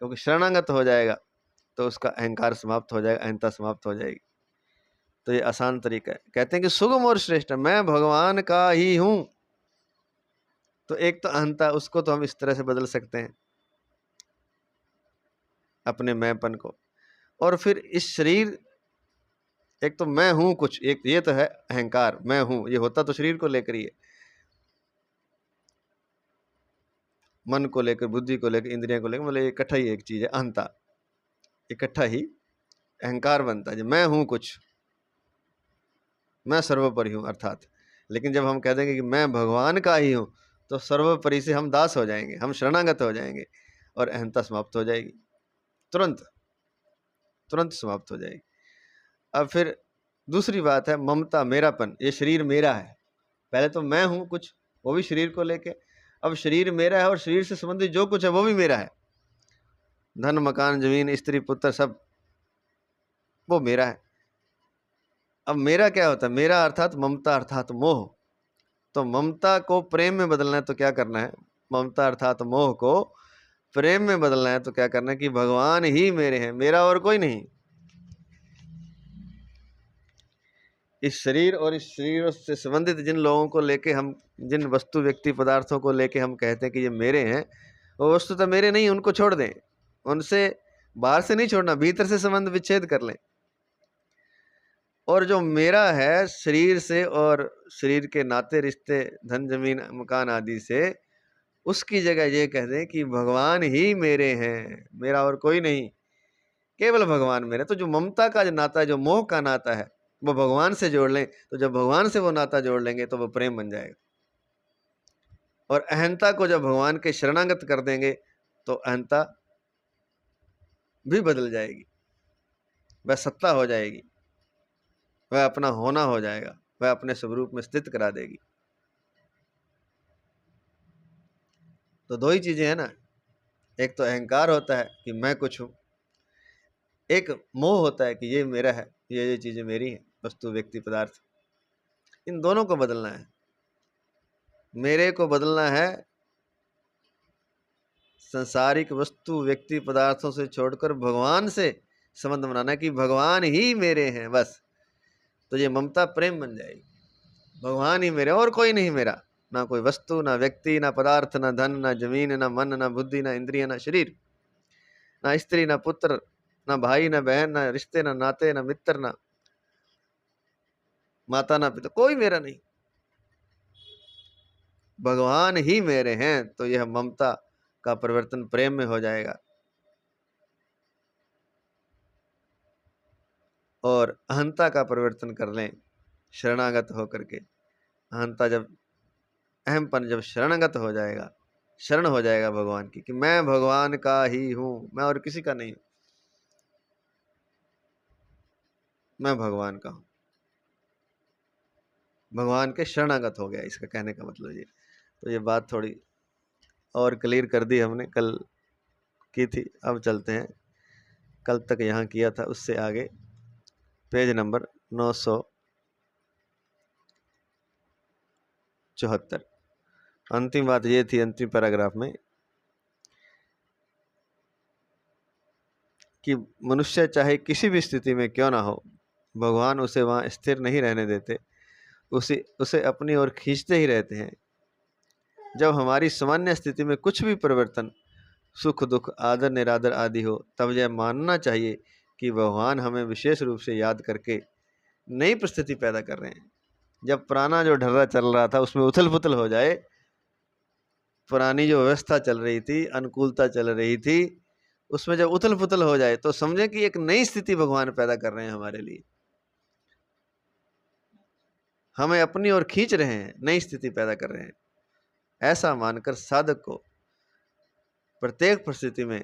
क्योंकि शरणागत हो जाएगा तो उसका अहंकार समाप्त हो जाएगा, अहंता समाप्त हो जाएगी। तो ये आसान तरीका है। कहते हैं कि सुगम और श्रेष्ठ, मैं भगवान का ही हूं। तो एक तो अहंता, उसको तो हम इस तरह से बदल सकते हैं अपने मैंपन को। और फिर इस शरीर, एक तो मैं हूं कुछ, एक ये तो है अहंकार, मैं हूं, ये होता तो शरीर को लेकर ही है, मन को लेकर, बुद्धि को लेकर, इंद्रियों को लेकर, मतलब इकट्ठा ही एक चीज है अहंता, इकट्ठा ही अहंकार बनता है। मैं हूं कुछ, मैं सर्वोपरि हूं अर्थात। लेकिन जब हम कह देंगे कि मैं भगवान का ही हूं, तो सर्वोपरि से हम दास हो जाएंगे, हम शरणागत हो जाएंगे और अहंता समाप्त हो जाएगी, तुरंत तुरंत समाप्त हो जाएगी। अब फिर दूसरी बात है ममता, मेरापन। ये शरीर मेरा है, पहले तो मैं हूं कुछ, वो भी शरीर को लेके, अब शरीर मेरा है और शरीर से संबंधित जो कुछ है वो भी मेरा है, धन मकान जमीन स्त्री पुत्र सब वो मेरा है। अब मेरा क्या होता है, मेरा अर्थात ममता अर्थात मोह। तो ममता को प्रेम में बदलना है तो क्या करना है, ममता अर्थात मोह को प्रेम में बदलना है तो क्या करना है कि भगवान ही मेरे हैं, मेरा और कोई नहीं। इस शरीर और इस शरीर से संबंधित जिन लोगों को लेके हम, जिन वस्तु व्यक्ति पदार्थों को लेके हम कहते हैं कि ये मेरे हैं, वो वस्तु तो मेरे नहीं, उनको छोड़ दें, उनसे बाहर से नहीं छोड़ना, भीतर से संबंध विच्छेद कर लें। और जो मेरा है शरीर से और शरीर के नाते रिश्ते धन जमीन मकान आदि से, उसकी जगह ये कह दें कि भगवान ही मेरे हैं, मेरा और कोई नहीं, केवल भगवान मेरे। तो जो ममता का जो नाता है, जो मोह का नाता है, वो भगवान से जोड़ लें। तो जब भगवान से वो नाता जोड़ लेंगे तो वो प्रेम बन जाएगा। और अहंता को जब भगवान के शरणागत कर देंगे तो अहंता भी बदल जाएगी, वह सत्ता हो जाएगी, वह अपना होना हो जाएगा, वह अपने स्वरूप में स्थित करा देगी। तो दो ही चीजें हैं ना, एक तो अहंकार होता है कि मैं कुछ हूं, एक मोह होता है कि ये मेरा है, ये चीजें मेरी हैं, वस्तु व्यक्ति पदार्थ। इन दोनों को बदलना है। मेरे को बदलना है संसारिक वस्तु व्यक्ति पदार्थों से छोड़कर भगवान से संबंध बनाना है कि भगवान ही मेरे हैं बस। तो ये ममता प्रेम बन जाएगी, भगवान ही मेरे और कोई नहीं मेरा, ना कोई वस्तु, ना व्यक्ति, ना पदार्थ, ना धन, ना जमीन, ना मन, ना बुद्धि, ना इंद्रिय, ना शरीर, ना स्त्री, ना पुत्र, ना भाई, ना बहन, ना रिश्ते, ना नाते, ना मित्र, ना माता, ना पिता, कोई मेरा नहीं, भगवान ही मेरे हैं। तो यह ममता का परिवर्तन प्रेम में हो जाएगा। और अहंता का परिवर्तन कर लें शरणागत होकर के। अहंता जब, अहमपन जब शरणागत हो जाएगा, शरण हो जाएगा भगवान की कि मैं भगवान का ही हूं, मैं और किसी का नहीं हूं, मैं भगवान का हूं, भगवान के शरणागत हो गया, इसका कहने का मतलब ये। तो ये बात थोड़ी और क्लियर कर दी हमने, कल की थी। अब चलते हैं, कल तक यहाँ किया था उससे आगे, पेज नंबर 974। अंतिम बात ये थी अंतिम पैराग्राफ में कि मनुष्य चाहे किसी भी स्थिति में क्यों ना हो, भगवान उसे वहाँ स्थिर नहीं रहने देते, उसे अपनी ओर खींचते ही रहते हैं। जब हमारी सामान्य स्थिति में कुछ भी परिवर्तन, सुख दुख आदर निरादर आदि हो, तब यह मानना चाहिए कि भगवान हमें विशेष रूप से याद करके नई परिस्थिति पैदा कर रहे हैं। जब पुराना जो ढर्रा चल रहा था उसमें उथल पुथल हो जाए, पुरानी जो व्यवस्था चल रही थी, अनुकूलता चल रही थी, उसमें जब उथल पुथल हो जाए तो समझे कि एक नई स्थिति भगवान पैदा कर रहे हैं हमारे लिए, हमें अपनी ओर खींच रहे हैं, नई स्थिति पैदा कर रहे हैं। ऐसा मानकर साधक को प्रत्येक परिस्थिति में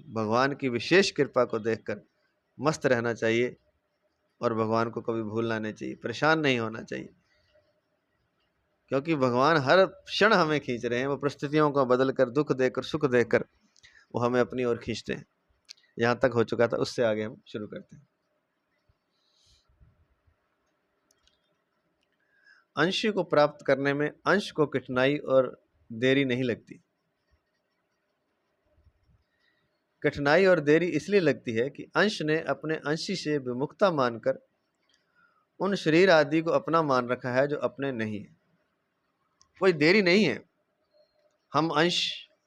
भगवान की विशेष कृपा को देखकर मस्त रहना चाहिए और भगवान को कभी भूलना नहीं चाहिए, परेशान नहीं होना चाहिए, क्योंकि भगवान हर क्षण हमें खींच रहे हैं। वो परिस्थितियों को बदल कर, दुख देकर, सुख देकर वो हमें अपनी ओर खींचते हैं। यहाँ तक हो चुका था, उससे आगे हम शुरू करते हैं। अंश को प्राप्त करने में अंश को कठिनाई और देरी नहीं लगती। कठिनाई और देरी इसलिए लगती है कि अंश ने अपने अंशी से विमुखता मानकर उन शरीर आदि को अपना मान रखा है जो अपने नहीं है। कोई देरी नहीं है। हम अंश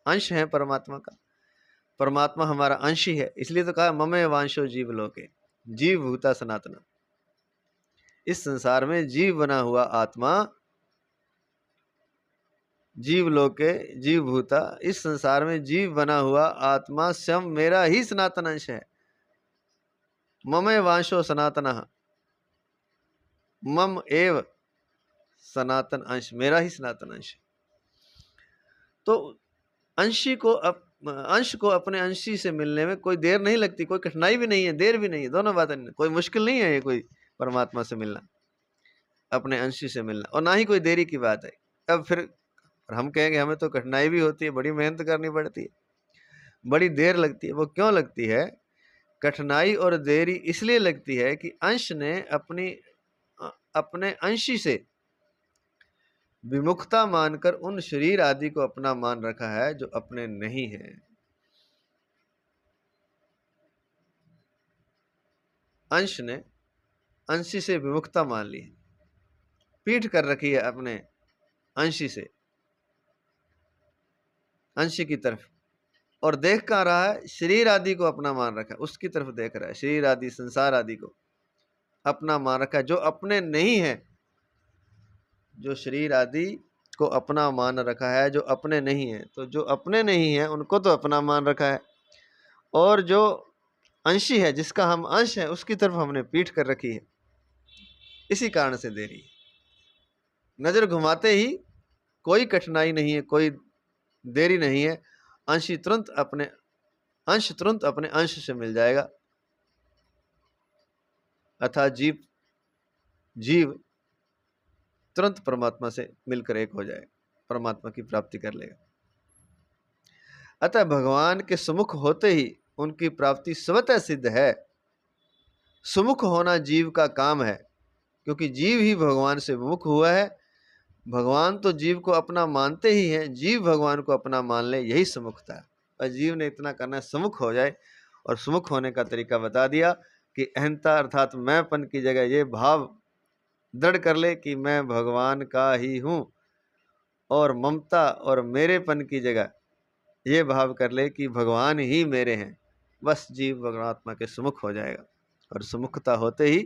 अंश हैं परमात्मा का। परमात्मा हमारा अंश ही है। इसलिए तो कहा ममे वांशो जीव लोके, जीव भूता सनातना। इस संसार में जीव बना हुआ आत्मा, जीव लोके जीव भूता, इस संसार में जीव बना हुआ आत्मा स्वयं मेरा ही सनातन अंश है। ममे वांशो सनातन, मम एव सनातन अंश, मेरा ही सनातन अंश। तो अंशी को अंश को अपने अंशी से मिलने में कोई देर नहीं लगती, कोई कठिनाई भी नहीं है, देर भी नहीं है, दोनों बातें नहीं। कोई मुश्किल नहीं है ये कोई परमात्मा से मिलना, अपने अंशी से मिलना, और ना ही कोई देरी की बात है। अब फिर हम कहेंगे हमें तो कठिनाई भी होती है, बड़ी मेहनत करनी पड़ती है, बड़ी देर लगती है। वो क्यों लगती है? कठिनाई और देरी इसलिए लगती है कि अंश ने अपने अंशी से विमुखता मानकर उन शरीर आदि को अपना मान रखा है जो अपने नहीं है। अंश ने अंशी से विमुखता मान ली है, पीठ कर रखी है अपने अंशी से, अंशी की तरफ, और देख कहाँ रहा है? शरीर आदि को अपना मान रखा है, उसकी तरफ देख रहा है। शरीर आदि संसार आदि को अपना मान रखा है जो अपने नहीं है। जो शरीर आदि को अपना मान रखा है जो अपने नहीं है, तो जो अपने नहीं है उनको तो अपना मान रखा है, और जो अंशी है, जिसका हम अंश है, उसकी तरफ हमने पीठ कर रखी है। इसी कारण से देरी है। नजर घुमाते ही कोई कठिनाई नहीं है, कोई देरी नहीं है। अंश तुरंत अपने अंश से मिल जाएगा, अर्थात जीव तुरंत परमात्मा से मिलकर एक हो जाएगा, परमात्मा की प्राप्ति कर लेगा। अतः भगवान के सुमुख होते ही उनकी प्राप्ति स्वतः सिद्ध है। सुमुख होना जीव का काम है, क्योंकि जीव ही भगवान से विमुख हुआ है। भगवान तो जीव को अपना मानते ही हैं, जीव भगवान को अपना मान ले, यही सुमुखता है। और जीव ने इतना करना है, सुमुख हो जाए। और सुमुख होने का तरीका बता दिया कि अहंता अर्थात मैंपन की जगह ये भाव दृढ़ कर ले कि मैं भगवान का ही हूँ, और ममता और मेरेपन की जगह ये भाव कर ले कि भगवान ही मेरे हैं। बस जीव परमात्मा के सुमुख हो जाएगा, और सुमुखता होते ही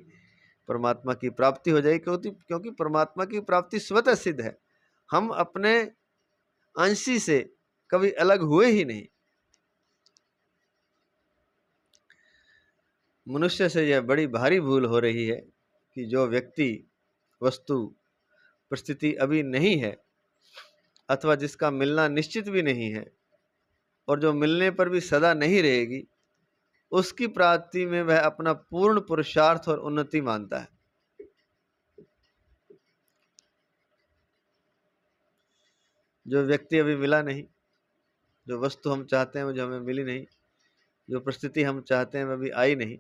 परमात्मा की प्राप्ति हो जाएगी, क्योंकि परमात्मा की प्राप्ति स्वतः सिद्ध है। हम अपने अंशी से कभी अलग हुए ही नहीं। मनुष्य से यह बड़ी भारी भूल हो रही है कि जो व्यक्ति, वस्तु, परिस्थिति अभी नहीं है, अथवा जिसका मिलना निश्चित भी नहीं है, और जो मिलने पर भी सदा नहीं रहेगी, उसकी प्राप्ति में वह अपना पूर्ण पुरुषार्थ और उन्नति मानता है। जो व्यक्ति अभी मिला नहीं, जो वस्तु हम चाहते हैं वो जो हमें मिली नहीं, जो परिस्थिति हम चाहते हैं वह भी आई नहीं,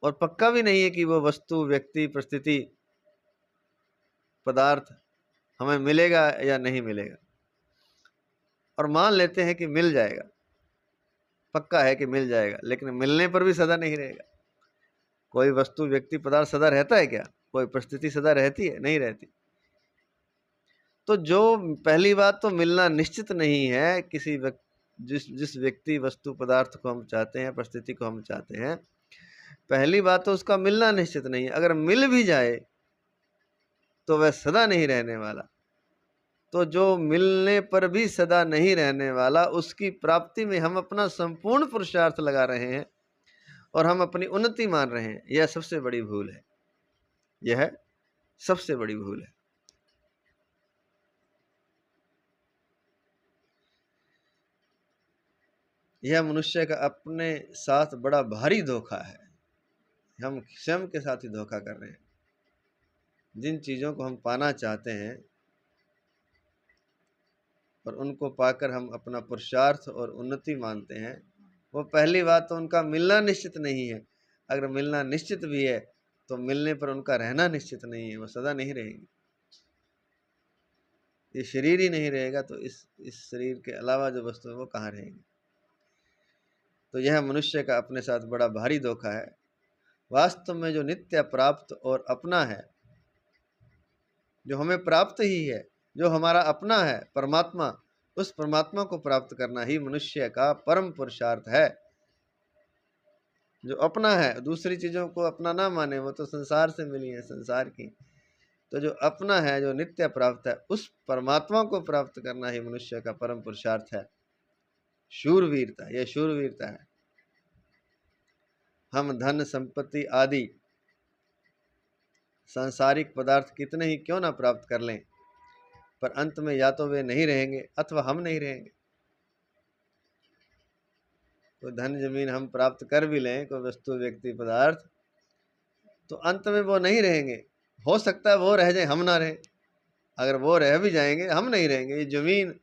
और पक्का भी नहीं है कि वो वस्तु, व्यक्ति, परिस्थिति, पदार्थ हमें मिलेगा या नहीं मिलेगा, और मान लेते हैं कि मिल जाएगा, पक्का है कि मिल जाएगा, लेकिन मिलने पर भी सदा नहीं रहेगा। कोई वस्तु, व्यक्ति, पदार्थ सदा रहता है क्या? कोई परिस्थिति सदा रहती है? नहीं रहती। तो जो पहली बात तो मिलना निश्चित नहीं है, किसी जिस व्यक्ति, वस्तु, पदार्थ को हम चाहते हैं, परिस्थिति को हम चाहते हैं, पहली बात तो उसका मिलना निश्चित नहीं है। अगर मिल भी जाए तो वह सदा नहीं रहने वाला। तो जो मिलने पर भी सदा नहीं रहने वाला, उसकी प्राप्ति में हम अपना संपूर्ण पुरुषार्थ लगा रहे हैं, और हम अपनी उन्नति मान रहे हैं। यह सबसे बड़ी भूल है, यह सबसे बड़ी भूल है। यह मनुष्य का अपने साथ बड़ा भारी धोखा है। हम स्वयं के साथ ही धोखा कर रहे हैं। जिन चीज़ों को हम पाना चाहते हैं और उनको पाकर हम अपना पुरुषार्थ और उन्नति मानते हैं, वो पहली बात तो उनका मिलना निश्चित नहीं है। अगर मिलना निश्चित भी है तो मिलने पर उनका रहना निश्चित नहीं है, वो सदा नहीं रहेगी। ये शरीर ही नहीं रहेगा तो इस शरीर के अलावा जो वस्तु है वो कहाँ रहेगी? तो यह मनुष्य का अपने साथ बड़ा भारी धोखा है। वास्तव में जो नित्य प्राप्त और अपना है, जो हमें प्राप्त ही है, जो हमारा अपना है परमात्मा, उस परमात्मा को प्राप्त करना ही मनुष्य का परम पुरुषार्थ है। जो अपना है, दूसरी चीज़ों को अपना ना माने, वो तो संसार से मिली है, संसार की। तो जो अपना है, जो नित्य प्राप्त है, उस परमात्मा को प्राप्त करना ही मनुष्य का परम पुरुषार्थ है। शूरवीरता, यह शूरवीरता है। हम धन संपत्ति आदि सांसारिक पदार्थ कितने ही क्यों ना प्राप्त कर लें, पर अंत में या तो वे नहीं रहेंगे अथवा हम नहीं रहेंगे। कोई धन जमीन हम प्राप्त कर भी लें, कोई वस्तु व्यक्ति पदार्थ, तो अंत में वो नहीं रहेंगे। हो सकता है वो रह जाए, हम ना रहें। अगर वो रह भी जाएंगे, हम नहीं रहेंगे। ये जमीन,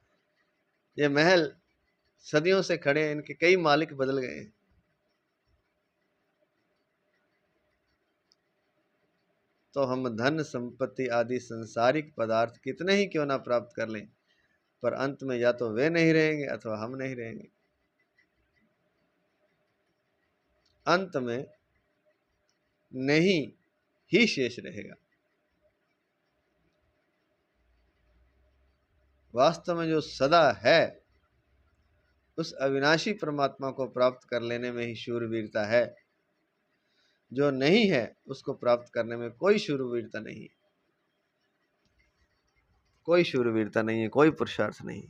ये महल सदियों से खड़े हैं, इनके कई मालिक बदल गए हैं। तो हम धन संपत्ति आदि संसारिक पदार्थ कितने ही क्यों ना प्राप्त कर लें, पर अंत में या तो वे नहीं रहेंगे अथवा हम नहीं रहेंगे। अंत में नहीं ही शेष रहेगा। वास्तव में जो सदा है, उस अविनाशी परमात्मा को प्राप्त कर लेने में ही शूरवीरता है। जो नहीं है, उसको प्राप्त करने में कोई शूरवीरता नहीं, कोई शूरवीरता नहीं है, कोई पुरुषार्थ नहीं।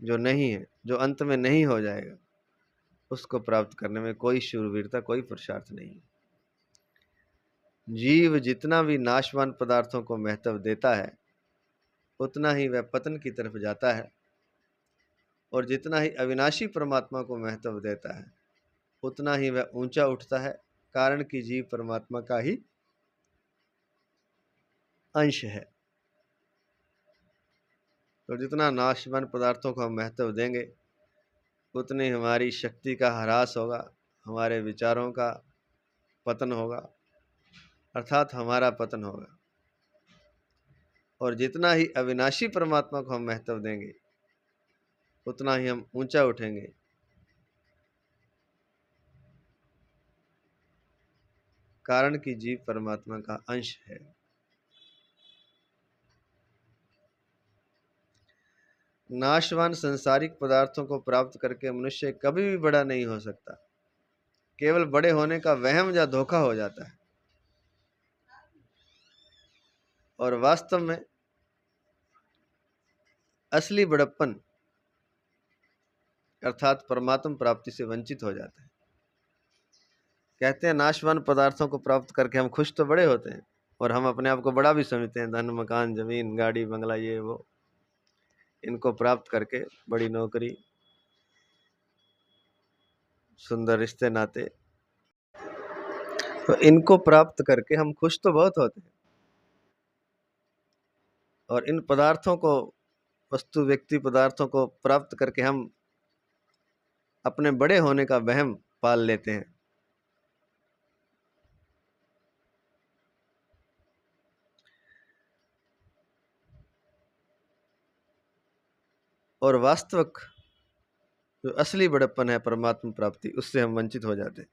जो नहीं है, जो अंत में नहीं हो जाएगा, उसको प्राप्त करने में कोई शूरवीरता, कोई पुरुषार्थ नहीं। जीव जितना भी नाशवान पदार्थों को महत्व देता है, उतना ही वह पतन की तरफ जाता है, और जितना ही अविनाशी परमात्मा को महत्व देता है, उतना ही वह ऊंचा उठता है, कारण कि जीव परमात्मा का ही अंश है। तो जितना नाशवान पदार्थों को हम महत्व देंगे, उतनी हमारी शक्ति का ह्रास होगा, हमारे विचारों का पतन होगा, अर्थात हमारा पतन होगा। और जितना ही अविनाशी परमात्मा को हम महत्व देंगे, उतना ही हम ऊंचा उठेंगे, कारण कि जीव परमात्मा का अंश है। नाशवान संसारिक पदार्थों को प्राप्त करके मनुष्य कभी भी बड़ा नहीं हो सकता। केवल बड़े होने का वहम या धोखा हो जाता है। और वास्तव में असली बड़प्पन अर्थात परमात्मा प्राप्ति से वंचित हो जाता है। कहते हैं नाशवान पदार्थों को प्राप्त करके हम खुश तो बड़े होते हैं, और हम अपने आप को बड़ा भी समझते हैं। धन मकान जमीन गाड़ी बंगला ये वो, इनको प्राप्त करके बड़ी नौकरी, सुंदर रिश्ते नाते, तो इनको प्राप्त करके हम खुश तो बहुत होते हैं। और इन पदार्थों को, वस्तु व्यक्ति पदार्थों को प्राप्त करके हम अपने बड़े होने का वहम पाल लेते हैं। और वास्तविक जो असली बड़प्पन है परमात्मा प्राप्ति, उससे हम वंचित हो जाते हैं।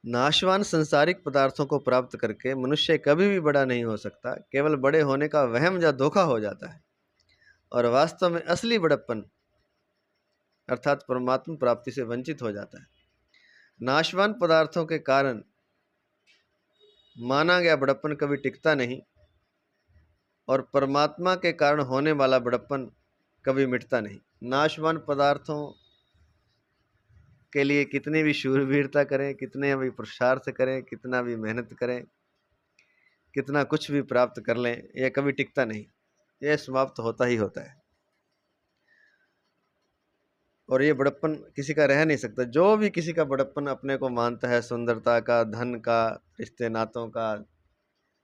नाशवान संसारिक पदार्थों को प्राप्त करके मनुष्य कभी भी बड़ा नहीं हो सकता। केवल बड़े होने का वहम या धोखा हो जाता है, और वास्तव में असली बड़प्पन अर्थात परमात्मा प्राप्ति से वंचित हो जाता है। नाशवान पदार्थों के कारण माना गया बड़प्पन कभी टिकता नहीं, और परमात्मा के कारण होने वाला बड़प्पन कभी मिटता नहीं। नाशवान पदार्थों के लिए कितनी भी शूरवीरता करें, कितने भी पुरुषार्थ करें, कितना भी मेहनत करें, कितना कुछ भी प्राप्त कर लें, यह कभी टिकता नहीं, यह समाप्त होता ही होता है। और ये बड़प्पन किसी का रह नहीं सकता। जो भी किसी का बड़प्पन अपने को मानता है, सुंदरता का, धन का, रिश्ते नातों का,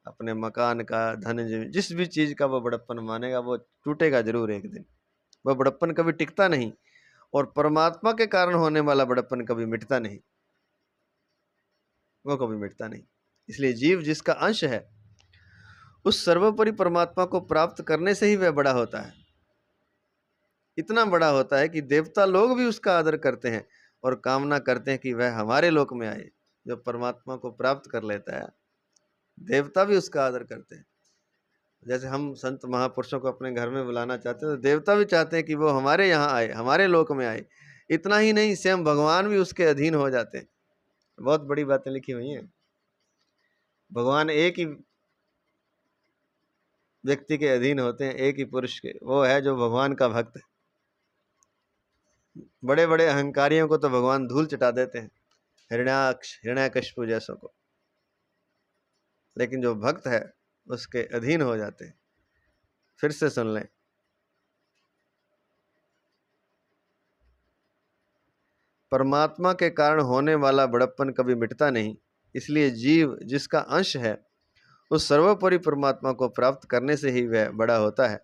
अपने मकान का, धन जिस भी चीज़ का वो बड़प्पन मानेगा, वो टूटेगा जरूर एक दिन। वह बड़प्पन कभी टिकता नहीं, और परमात्मा के कारण होने वाला बड़प्पन कभी मिटता नहीं, वो कभी मिटता नहीं। इसलिए जीव जिसका अंश है, उस सर्वोपरि परमात्मा को प्राप्त करने से ही वह बड़ा होता है। इतना बड़ा होता है कि देवता लोग भी उसका आदर करते हैं और कामना करते हैं कि वह हमारे लोक में आए। जब परमात्मा को प्राप्त कर लेता है, देवता भी उसका आदर करते हैं। जैसे हम संत महापुरुषों को अपने घर में बुलाना चाहते हैं, तो देवता भी चाहते हैं कि वो हमारे यहाँ आए, हमारे लोक में आए। इतना ही नहीं, स्वयं भगवान भी उसके अधीन हो जाते हैं। बहुत बड़ी बातें लिखी हुई हैं। भगवान एक ही व्यक्ति के अधीन होते हैं, एक ही पुरुष के, वो है जो भगवान का भक्त है। बड़े बड़े अहंकारियों को तो भगवान धूल चटा देते हैं, हिरण्याकशिपु जैसों को, लेकिन जो भक्त है उसके अधीन हो जाते हैं। फिर से सुन लें, परमात्मा के कारण होने वाला बड़प्पन कभी मिटता नहीं, इसलिए जीव जिसका अंश है उस सर्वोपरि परमात्मा को प्राप्त करने से ही वह बड़ा होता है।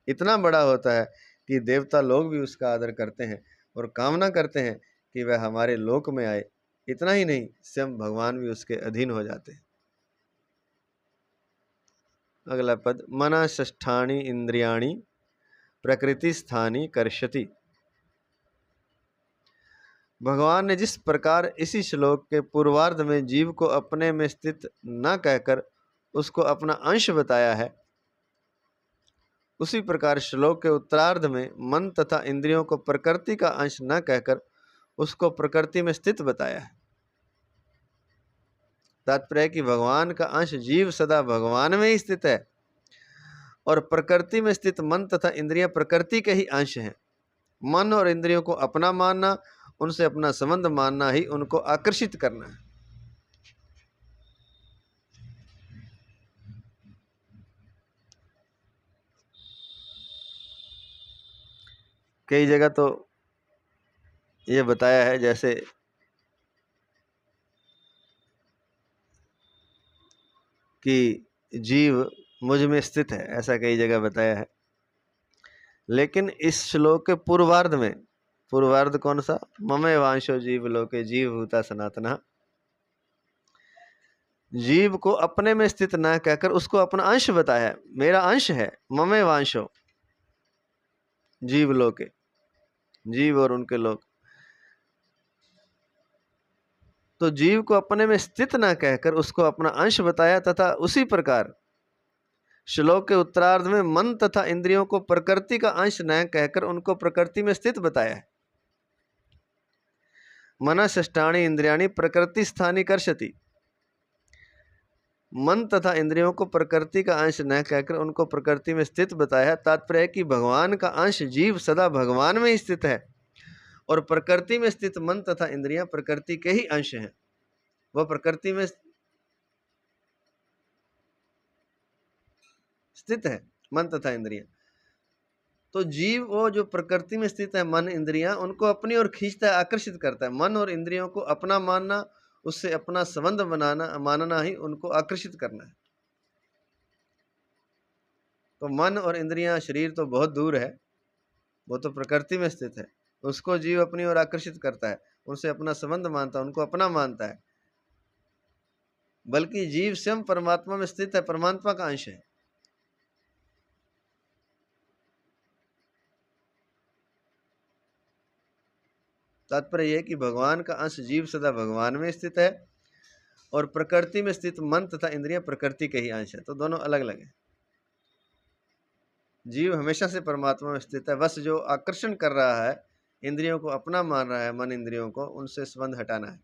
इतना बड़ा होता है कि देवता लोग भी उसका आदर करते हैं और कामना करते हैं कि वह हमारे लोक में आए। इतना ही नहीं, स्वयं भगवान भी उसके अधीन हो जाते हैं। अगला पद, मना षष्ठानि इंद्रियाणि प्रकृति स्थानी कर्षति। भगवान ने जिस प्रकार इसी श्लोक के पूर्वार्ध में जीव को अपने में स्थित न कहकर उसको अपना अंश बताया है, उसी प्रकार श्लोक के उत्तरार्ध में मन तथा इंद्रियों को प्रकृति का अंश न कहकर उसको प्रकृति में स्थित बताया है। तात्पर्य है कि भगवान का अंश जीव सदा भगवान में ही स्थित है और प्रकृति में स्थित मन तथा इंद्रियां प्रकृति के ही अंश हैं। मन और इंद्रियों को अपना मानना, उनसे अपना संबंध मानना ही उनको आकर्षित करना है। कई जगह तो ये बताया है, जैसे कि जीव मुझ में स्थित है, ऐसा कई जगह बताया है। लेकिन इस श्लोक के पूर्वार्ध में, पूर्वार्ध कौन सा, ममे वांशो जीव लोके जीव भूता सनातना, जीव को अपने में स्थित न कहकर उसको अपना अंश बताया है। मेरा अंश है, ममे वांशो, जीव लोके, जीव और उनके लोग। तो जीव को अपने में स्थित न कहकर उसको अपना अंश बताया, तथा उसी प्रकार श्लोक के उत्तरार्ध में मन तथा इंद्रियों को प्रकृति का अंश न कहकर उनको प्रकृति में स्थित बताया है। मन षष्ठानि इंद्रियाणि प्रकृति स्थानी कर्षति, मन तथा इंद्रियों को प्रकृति का अंश न कहकर उनको प्रकृति में स्थित बताया है। तात्पर्य है कि भगवान का अंश जीव सदा भगवान में ही स्थित है और प्रकृति में स्थित मन तथा इंद्रियां प्रकृति के ही अंश हैं। वह प्रकृति में स्थित है, मन तथा इंद्रियां। तो जीव वो जो प्रकृति में स्थित है, मन इंद्रियां, उनको अपनी ओर खींचता है, आकर्षित करता है। मन और इंद्रियों को अपना मानना, उससे अपना संबंध बनाना, मानना ही उनको आकर्षित करना है। तो मन और इंद्रियां, शरीर तो बहुत दूर है, वो तो प्रकृति में स्थित है, उसको जीव अपनी ओर आकर्षित करता है, उनसे अपना संबंध मानता है, उनको अपना मानता है। बल्कि जीव स्वयं परमात्मा में स्थित है, परमात्मा का अंश है। तात्पर्य यह कि भगवान का अंश जीव सदा भगवान में स्थित है और प्रकृति में स्थित मन तथा इंद्रियां प्रकृति के ही अंश है। तो दोनों अलग अलग है। जीव हमेशा से परमात्मा में स्थित है, बस जो आकर्षण कर रहा है, इंद्रियों को अपना मान रहा है, मन इंद्रियों को, उनसे संबंध हटाना है।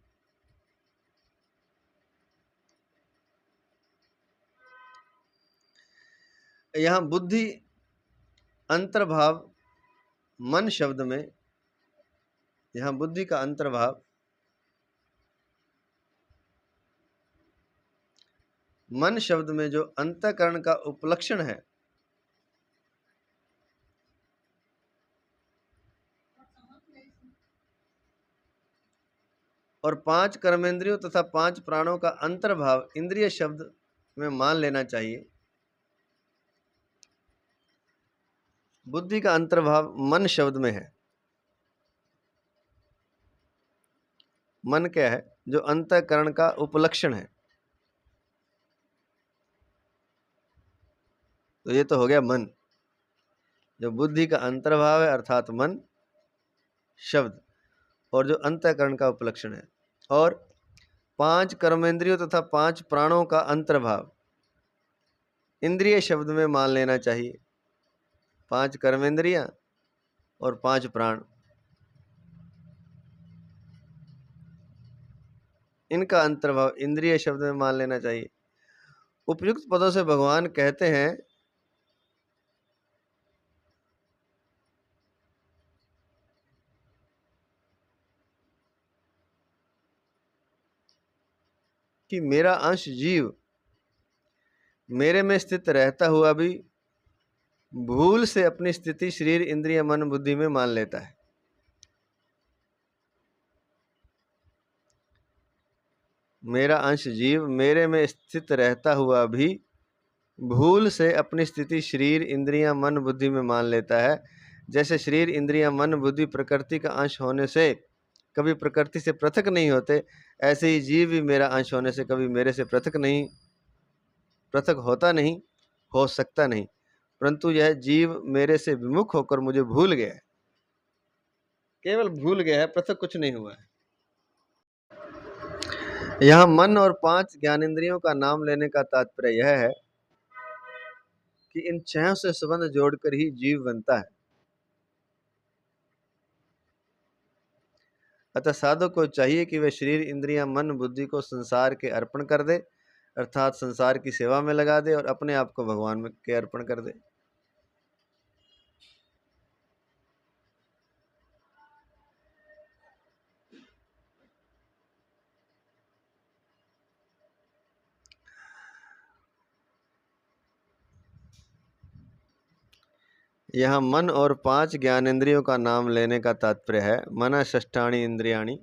यहाँ बुद्धि अंतर्भाव मन शब्द में, यहाँ बुद्धि का अंतर्भाव मन शब्द में जो अंतःकरण का उपलक्षण है, और 5 कर्मेंद्रियों तथा 5 प्राणों का अंतर्भाव इंद्रिय शब्द में मान लेना चाहिए। बुद्धि का अंतर्भाव मन शब्द में है। मन क्या है? जो अंतःकरण का उपलक्षण है। तो ये तो हो गया मन। जो बुद्धि का अंतर्भाव है अर्थात मन शब्द, और जो अंतःकरण का उपलक्षण है, और 5 कर्मेंद्रियों तथा 5 प्राणों का अंतर्भाव इंद्रिय शब्द में मान लेना चाहिए। 5 कर्मेंद्रियां और 5 प्राण, इनका अंतर्भाव इंद्रिय शब्द में मान लेना चाहिए। उपयुक्त पदों से भगवान कहते हैं कि मेरा अंश जीव मेरे में स्थित रहता हुआ भी भूल से अपनी स्थिति शरीर इंद्रिय मन बुद्धि में मान लेता है। मेरा अंश जीव मेरे में स्थित रहता हुआ भी भूल से अपनी स्थिति शरीर इंद्रियां मन बुद्धि में मान लेता है। जैसे शरीर इंद्रियां मन बुद्धि प्रकृति का अंश होने से कभी प्रकृति से पृथक नहीं होते, ऐसे ही जीव भी मेरा अंश होने से कभी मेरे से पृथक होता नहीं, हो सकता नहीं, परंतु यह जीव मेरे से विमुख होकर मुझे भूल गया है। केवल भूल गया है, पृथक कुछ नहीं हुआ है। यहाँ मन और 5 ज्ञानेंद्रियों का नाम लेने का तात्पर्य यह है कि इन 6 से संबंध जोड़कर ही जीव बनता है। अतः साधक को चाहिए कि वह शरीर इंद्रियां मन बुद्धि को संसार के अर्पण कर दे, अर्थात संसार की सेवा में लगा दे, और अपने आप को भगवान के अर्पण कर दे। यहाँ मन और 5 ज्ञानेंद्रियों का नाम लेने का तात्पर्य है मन षष्ठानि इंद्रियाणि,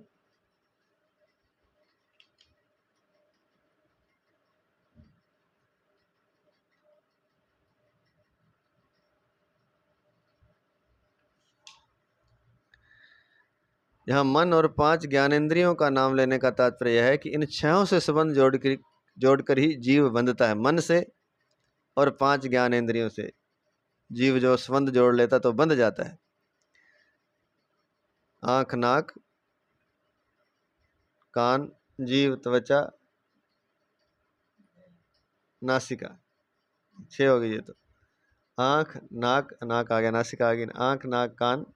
यहाँ मन और 5 ज्ञानेंद्रियों का नाम लेने का तात्पर्य यह है कि इन 6 से संबंध जोड़कर ही जीव बंधता है। मन से और 5 ज्ञानेंद्रियों से जीव जो संबंध जोड़ लेता तो बंध जाता है। आँख नाक कान जीव त्वचा नासिका, 6 हो गई ये तो। आँख नाक, नाक आ गया, नासिका आ गई, आँख नाक कान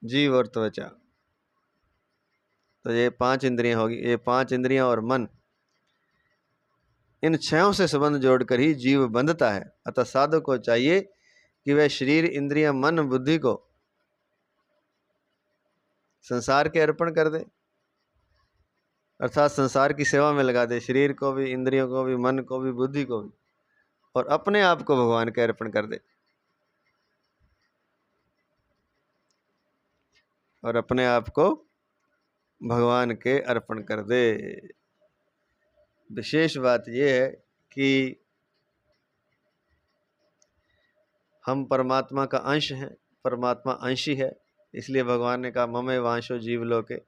जीव और त्वचा, तो ये 5 इंद्रियां होगी। ये 5 इंद्रियां और मन, इन 6 से संबंध जोड़कर ही जीव बंधता है। अतः साधक को चाहिए कि वह शरीर इंद्रियां मन बुद्धि को संसार के अर्पण कर दे, अर्थात संसार की सेवा में लगा दे, शरीर को भी, इंद्रियों को भी, मन को भी, बुद्धि को भी, और अपने आप को भगवान के अर्पण कर दे, और अपने आप को भगवान के अर्पण कर दे। विशेष बात यह है कि हम परमात्मा का अंश हैं, परमात्मा अंशी है, इसलिए भगवान ने कहा ममे वांशो जीव लोके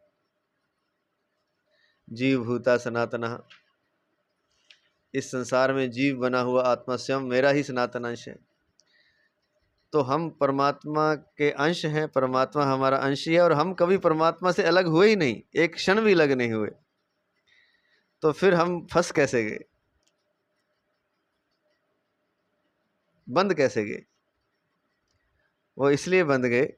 जीव भूता सनातनः। इस संसार में जीव बना हुआ आत्मा स्वयं मेरा ही सनातन अंश है। तो हम परमात्मा के अंश हैं, परमात्मा हमारा अंश ही है, और हम कभी परमात्मा से अलग हुए ही नहीं, एक क्षण भी अलग नहीं हुए। तो फिर हम फंस कैसे गए, बंद कैसे गए? वो इसलिए बंद गए,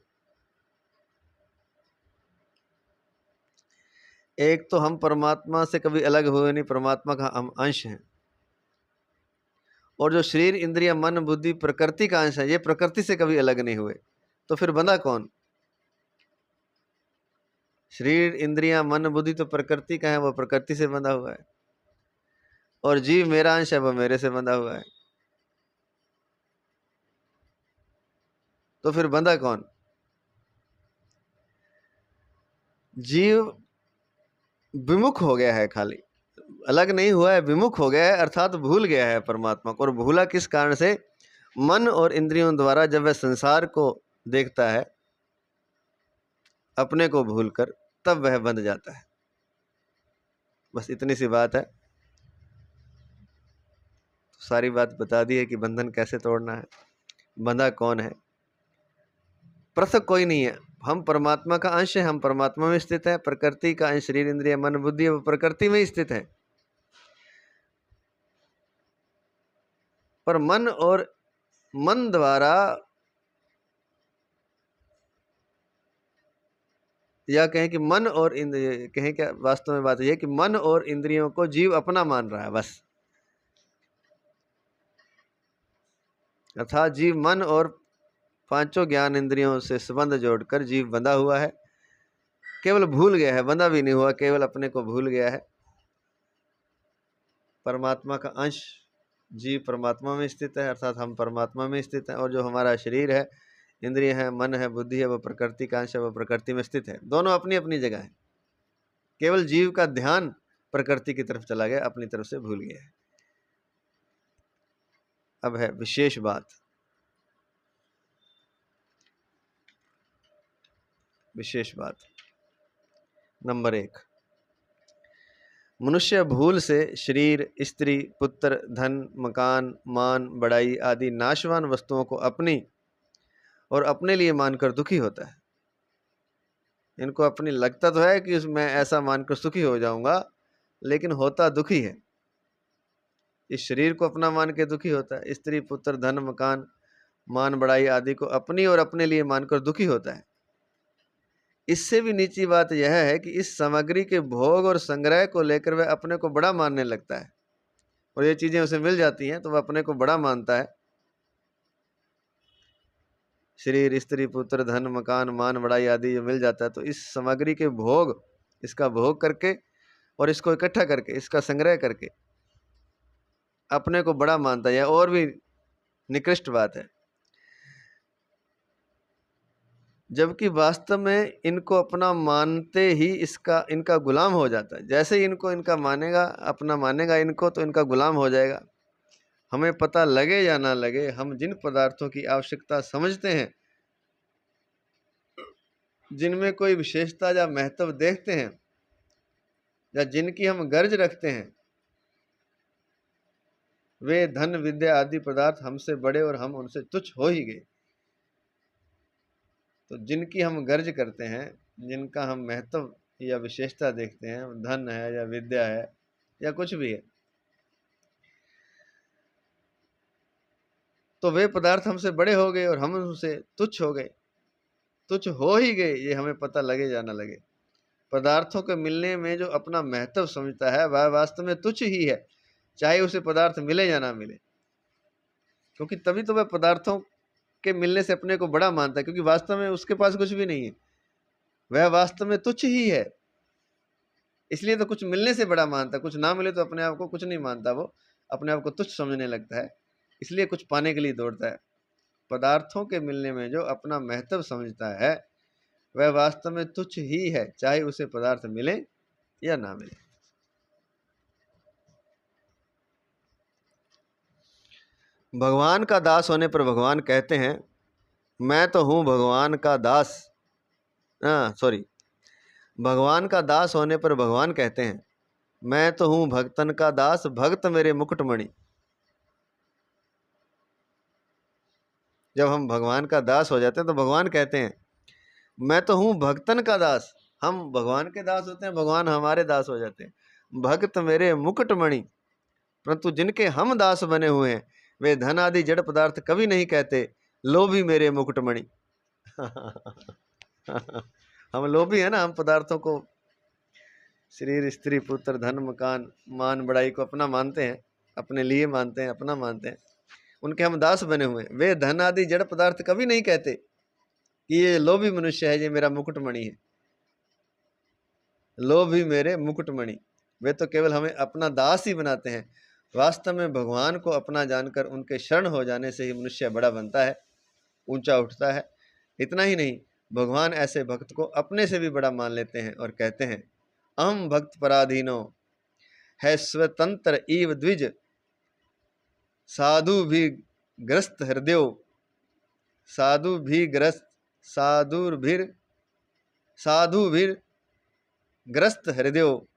एक तो हम परमात्मा से कभी अलग हुए नहीं, परमात्मा का हम अंश हैं, और जो शरीर इंद्रिय मन बुद्धि प्रकृति का अंश है, ये प्रकृति से कभी अलग नहीं हुए। तो फिर बंधा कौन? शरीर इंद्रियां मन बुद्धि तो प्रकृति का है, वो प्रकृति से बंधा हुआ है, और जीव मेरा अंश है, वो मेरे से बंधा हुआ है। तो फिर बंधा कौन? जीव विमुख हो गया है, खाली अलग नहीं हुआ है, विमुख हो गया है, अर्थात भूल गया है परमात्मा को। और भूला किस कारण से? मन और इंद्रियों द्वारा जब वह संसार को देखता है अपने को भूलकर, तब वह बंध जाता है। बस इतनी सी बात है। सारी बात बता दी है कि बंधन कैसे तोड़ना है, बंधा कौन है। पृथक कोई नहीं है, हम परमात्मा का अंश है, हम परमात्मा में स्थित है। प्रकृति का अंश शरीर इंद्रिय मन बुद्धि वो प्रकृति में ही स्थित है। पर मन और मन द्वारा, या कहें कि मन और कहें क्या, वास्तव में बात यह है कि मन और इंद्रियों को जीव अपना मान रहा है बस। अर्थात जीव मन और पांचों ज्ञान इंद्रियों से संबंध जोड़कर जीव बंधा हुआ है, केवल भूल गया है, बंधा भी नहीं हुआ, केवल अपने को भूल गया है। परमात्मा का अंश जीव परमात्मा में स्थित है, अर्थात हम परमात्मा में स्थित हैं, और जो हमारा शरीर है, इंद्रिय है, मन है, बुद्धि है, वो प्रकृति का अंश है, वो प्रकृति में स्थित है। दोनों अपनी अपनी जगह है, केवल जीव का ध्यान प्रकृति की तरफ चला गया, अपनी तरफ से भूल गया है। अब है विशेष बात। विशेष बात नंबर 1, मनुष्य भूल से शरीर, स्त्री, पुत्र, धन, मकान, मान, बड़ाई आदि नाशवान वस्तुओं को अपनी और अपने लिए मानकर दुखी होता है। इनको अपनी लगता तो है कि मैं ऐसा मानकर सुखी हो जाऊंगा, लेकिन होता दुखी है। इस शरीर को अपना मान के दुखी होता है, स्त्री, पुत्र, धन, मकान, मान, बड़ाई आदि को अपनी और अपने लिए मानकर दुखी होता है। इससे भी नीची बात यह है कि इस सामग्री के भोग और संग्रह को लेकर वह अपने को बड़ा मानने लगता है, और ये चीजें उसे मिल जाती हैं तो वह अपने को बड़ा मानता है। शरीर, स्त्री, पुत्र, धन, मकान, मान, बड़ाई आदि जो मिल जाता है, तो इस सामग्री के भोग, इसका भोग करके और इसको इकट्ठा करके, इसका संग्रह करके अपने को बड़ा मानता है। और भी निकृष्ट बात है, जबकि वास्तव में इनको अपना मानते ही इनका गुलाम हो जाता है। जैसे ही इनको इनका मानेगा, अपना मानेगा इनको, तो इनका गुलाम हो जाएगा। हमें पता लगे या ना लगे, हम जिन पदार्थों की आवश्यकता समझते हैं, जिनमें कोई विशेषता या महत्व देखते हैं, या जिनकी हम गर्ज रखते हैं, वे धन, विद्या आदि पदार्थ हमसे बड़े और हम उनसे तुच्छ हो ही गए। तो जिनकी हम गर्ज करते हैं, जिनका हम महत्व या विशेषता देखते हैं, धन है या विद्या है या कुछ भी है, तो वे पदार्थ हमसे बड़े हो गए और हम उनसे तुच्छ हो गए, तुच्छ हो ही गए, ये हमें पता लगे या ना लगे। पदार्थों के मिलने में जो अपना महत्व समझता है, वह वास्तव में तुच्छ ही है, चाहे उसे पदार्थ मिले या ना मिले। क्योंकि तभी तो वह पदार्थों के मिलने से अपने को बड़ा मानता है, क्योंकि वास्तव में उसके पास कुछ भी नहीं है, वह वास्तव में तुच्छ ही है। इसलिए तो कुछ मिलने से बड़ा मानता है, कुछ ना मिले तो अपने आप को कुछ नहीं मानता, वो अपने आप को तुच्छ समझने लगता है, इसलिए कुछ पाने के लिए दौड़ता है। पदार्थों के मिलने में जो अपना महत्व समझता है, वह वास्तव में तुच्छ ही है, चाहे उसे पदार्थ मिले या ना मिले। भगवान का दास होने पर भगवान कहते हैं, मैं तो हूं भगवान का दास। भगवान का दास होने पर भगवान कहते हैं, मैं तो हूं भक्तन का दास, भक्त मेरे मुकुटमणि। जब हम भगवान का दास हो जाते हैं तो भगवान कहते हैं, मैं तो हूं भक्तन का दास। हम भगवान के दास होते हैं, भगवान हमारे दास हो जाते हैं। भक्त मेरे मुकुटमणि, परंतु जिनके हम दास बने हुए हैं, वे धन आदि जड़ पदार्थ कभी नहीं कहते, लोभी मेरे मुकुटमणि। हम लोभी है ना, हम पदार्थों को, शरीर, स्त्री, पुत्र, धन, मकान, मान, बड़ाई को अपना मानते हैं, अपने लिए मानते हैं, अपना मानते हैं, उनके हम दास बने हुए हैं। वे धन आदि जड़ पदार्थ कभी नहीं कहते कि ये लोभी मनुष्य है, ये मेरा मुकुटमणि है, लोभी मेरे मुकुटमणि। वे तो केवल हमें अपना दास ही बनाते हैं। वास्तव में भगवान को अपना जानकर उनके शरण हो जाने से ही मनुष्य बड़ा बनता है, ऊंचा उठता है। इतना ही नहीं, भगवान ऐसे भक्त को अपने से भी बड़ा मान लेते हैं और कहते हैं, अहम भक्त पराधीनो है स्वतंत्र ईव द्विज, साधु भी ग्रस्त हृदयो, साधु भी ग्रस्त, साधु ग्रस्त हृदयो,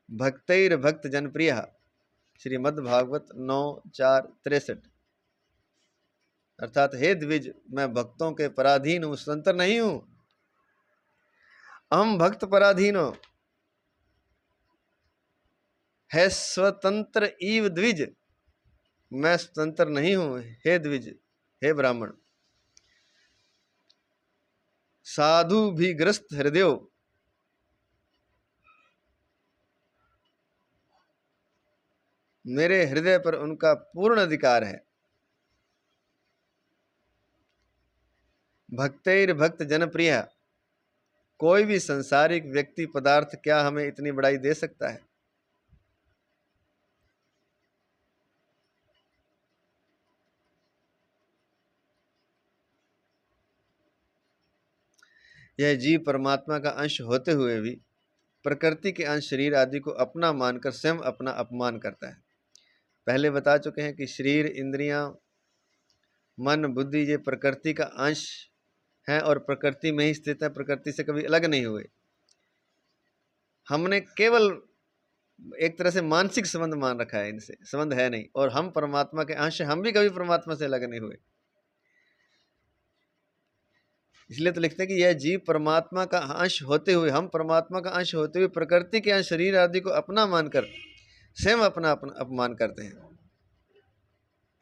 भक्तैर भक्त जनप्रिय। श्रीमद् भागवत 9:4-63। अर्थात हे द्विज, मैं भक्तों के पराधीन हूँ, स्वतंत्र नहीं हूँ। अहम भक्त पराधीनो है स्वतंत्र ईव द्विज, मैं स्वतंत्र नहीं हूँ हे द्विज, हे ब्राह्मण। साधु भी ग्रस्त हृदयो, मेरे हृदय पर उनका पूर्ण अधिकार है। भक्तैर भक्त जनप्रिय, कोई भी संसारिक व्यक्ति पदार्थ क्या हमें इतनी बड़ाई दे सकता है। यह जीव परमात्मा का अंश होते हुए भी प्रकृति के अंश शरीर आदि को अपना मानकर स्वयं अपना अपमान करता है। पहले बता चुके हैं कि शरीर, इंद्रियां, मन, बुद्धि ये प्रकृति का अंश हैं और प्रकृति में ही स्थित है, प्रकृति से कभी अलग नहीं हुए। हमने केवल एक तरह से मानसिक संबंध मान रखा है, इनसे संबंध है नहीं। और हम परमात्मा के अंश, हम भी कभी परमात्मा से अलग नहीं हुए। इसलिए तो लिखते हैं कि यह जीव परमात्मा का अंश होते हुए, हम परमात्मा का अंश होते हुए प्रकृति के अंश शरीर आदि को अपना मानकर स्वयं अपना अपमान करते हैं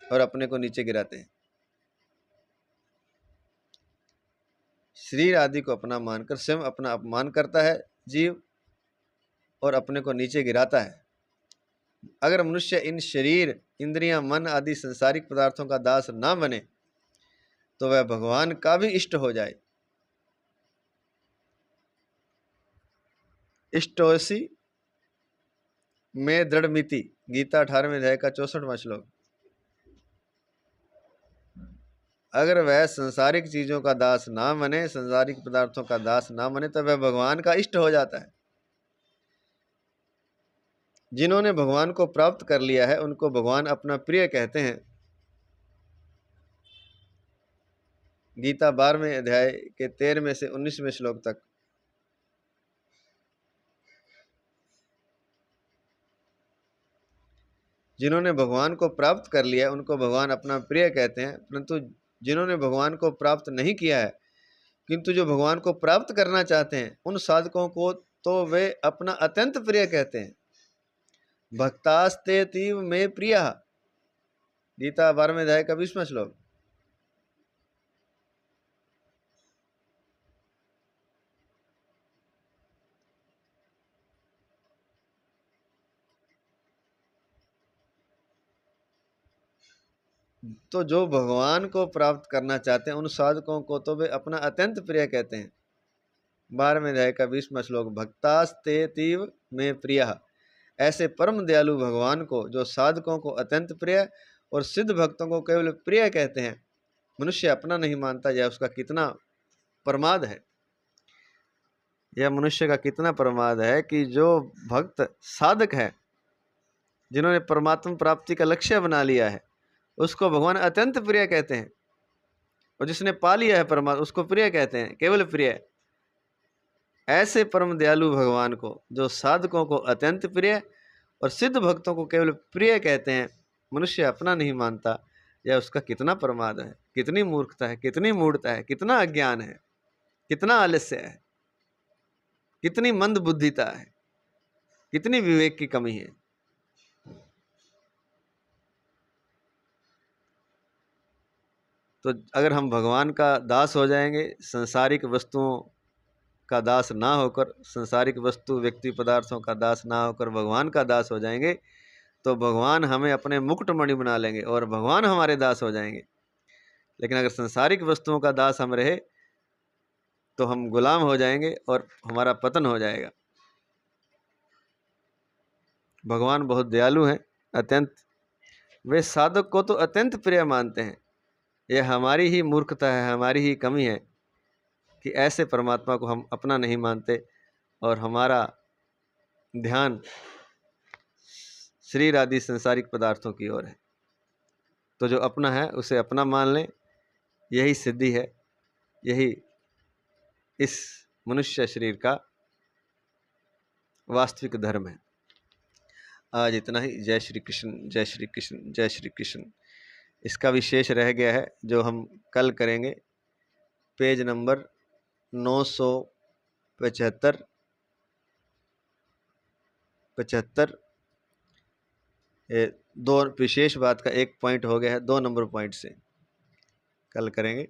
और अपने को नीचे गिराते हैं। शरीर आदि को अपना मानकर स्वयं अपना अपमान करता है जीव और अपने को नीचे गिराता है। अगर मनुष्य इन शरीर, इंद्रियां, मन आदि संसारिक पदार्थों का दास ना बने तो वह भगवान का भी इष्ट हो जाए। इष्टोसी में दृढ़मिति, गीता 18वें अध्याय का 64वां श्लोक। अगर वह संसारिक चीजों का दास ना बने, संसारिक पदार्थों का दास ना बने, तो वह भगवान का इष्ट हो जाता है। जिन्होंने भगवान को प्राप्त कर लिया है उनको भगवान अपना प्रिय कहते हैं। गीता 12वें अध्याय के 13वें से 19वें श्लोक तक। जिन्होंने भगवान को प्राप्त कर लिया है उनको भगवान अपना प्रिय कहते हैं, परंतु जिन्होंने भगवान को प्राप्त नहीं किया है किंतु जो भगवान को प्राप्त करना चाहते हैं उन साधकों को तो वे अपना अत्यंत प्रिय कहते हैं। भक्तास्ते तीव में प्रिय, गीता 12वें अध्याय का 20वां श्लोक। तो जो भगवान को प्राप्त करना चाहते हैं उन साधकों को तो वे अपना अत्यंत प्रिय कहते हैं। 12वें अध्याय का 20वां श्लोक। भक्तास्ते तीव में प्रिय, ऐसे परम दयालु भगवान को जो साधकों को अत्यंत प्रिय और सिद्ध भक्तों को केवल प्रिय कहते हैं, मनुष्य अपना नहीं मानता। यह उसका कितना प्रमाद है, यह मनुष्य का कितना प्रमाद है कि जो भक्त साधक है, जिन्होंने परमात्मा प्राप्ति का लक्ष्य बना लिया है, उसको भगवान अत्यंत प्रिय कहते हैं। और जिसने पा लिया है परमात्मा उसको प्रिय कहते हैं, केवल प्रिय। ऐसे परम दयालु भगवान को जो साधकों को अत्यंत प्रिय और सिद्ध भक्तों को केवल प्रिय कहते हैं, मनुष्य अपना नहीं मानता। यह उसका कितना प्रमाद है, कितनी मूर्खता है, कितनी मूढ़ता है, कितना अज्ञान है, कितना आलस्य है, कितनी मंद बुद्धिता है, कितनी विवेक की कमी है। तो अगर हम भगवान का दास हो जाएंगे, संसारिक वस्तुओं का दास ना होकर, संसारिक वस्तु, व्यक्ति, पदार्थों का दास ना होकर भगवान का दास हो जाएंगे, तो भगवान हमें अपने मुकुटमणि बना लेंगे और भगवान हमारे दास हो जाएंगे। लेकिन अगर संसारिक वस्तुओं का दास हम रहे तो हम गुलाम हो जाएंगे और हमारा पतन हो जाएगा। भगवान बहुत दयालु हैं, अत्यंत। वे साधक को तो अत्यंत प्रिय मानते हैं। यह हमारी ही मूर्खता है, हमारी ही कमी है कि ऐसे परमात्मा को हम अपना नहीं मानते और हमारा ध्यान शरीर आदि संसारिक पदार्थों की ओर है। तो जो अपना है उसे अपना मान लें, यही सिद्धि है, यही इस मनुष्य शरीर का वास्तविक धर्म है। आज इतना ही। जय श्री कृष्ण, जय श्री कृष्ण, जय श्री कृष्ण। इसका विशेष रह गया है जो हम कल करेंगे, पेज नंबर 975 75। दो विशेष बात का एक पॉइंट हो गया है, 2 नंबर पॉइंट से कल करेंगे।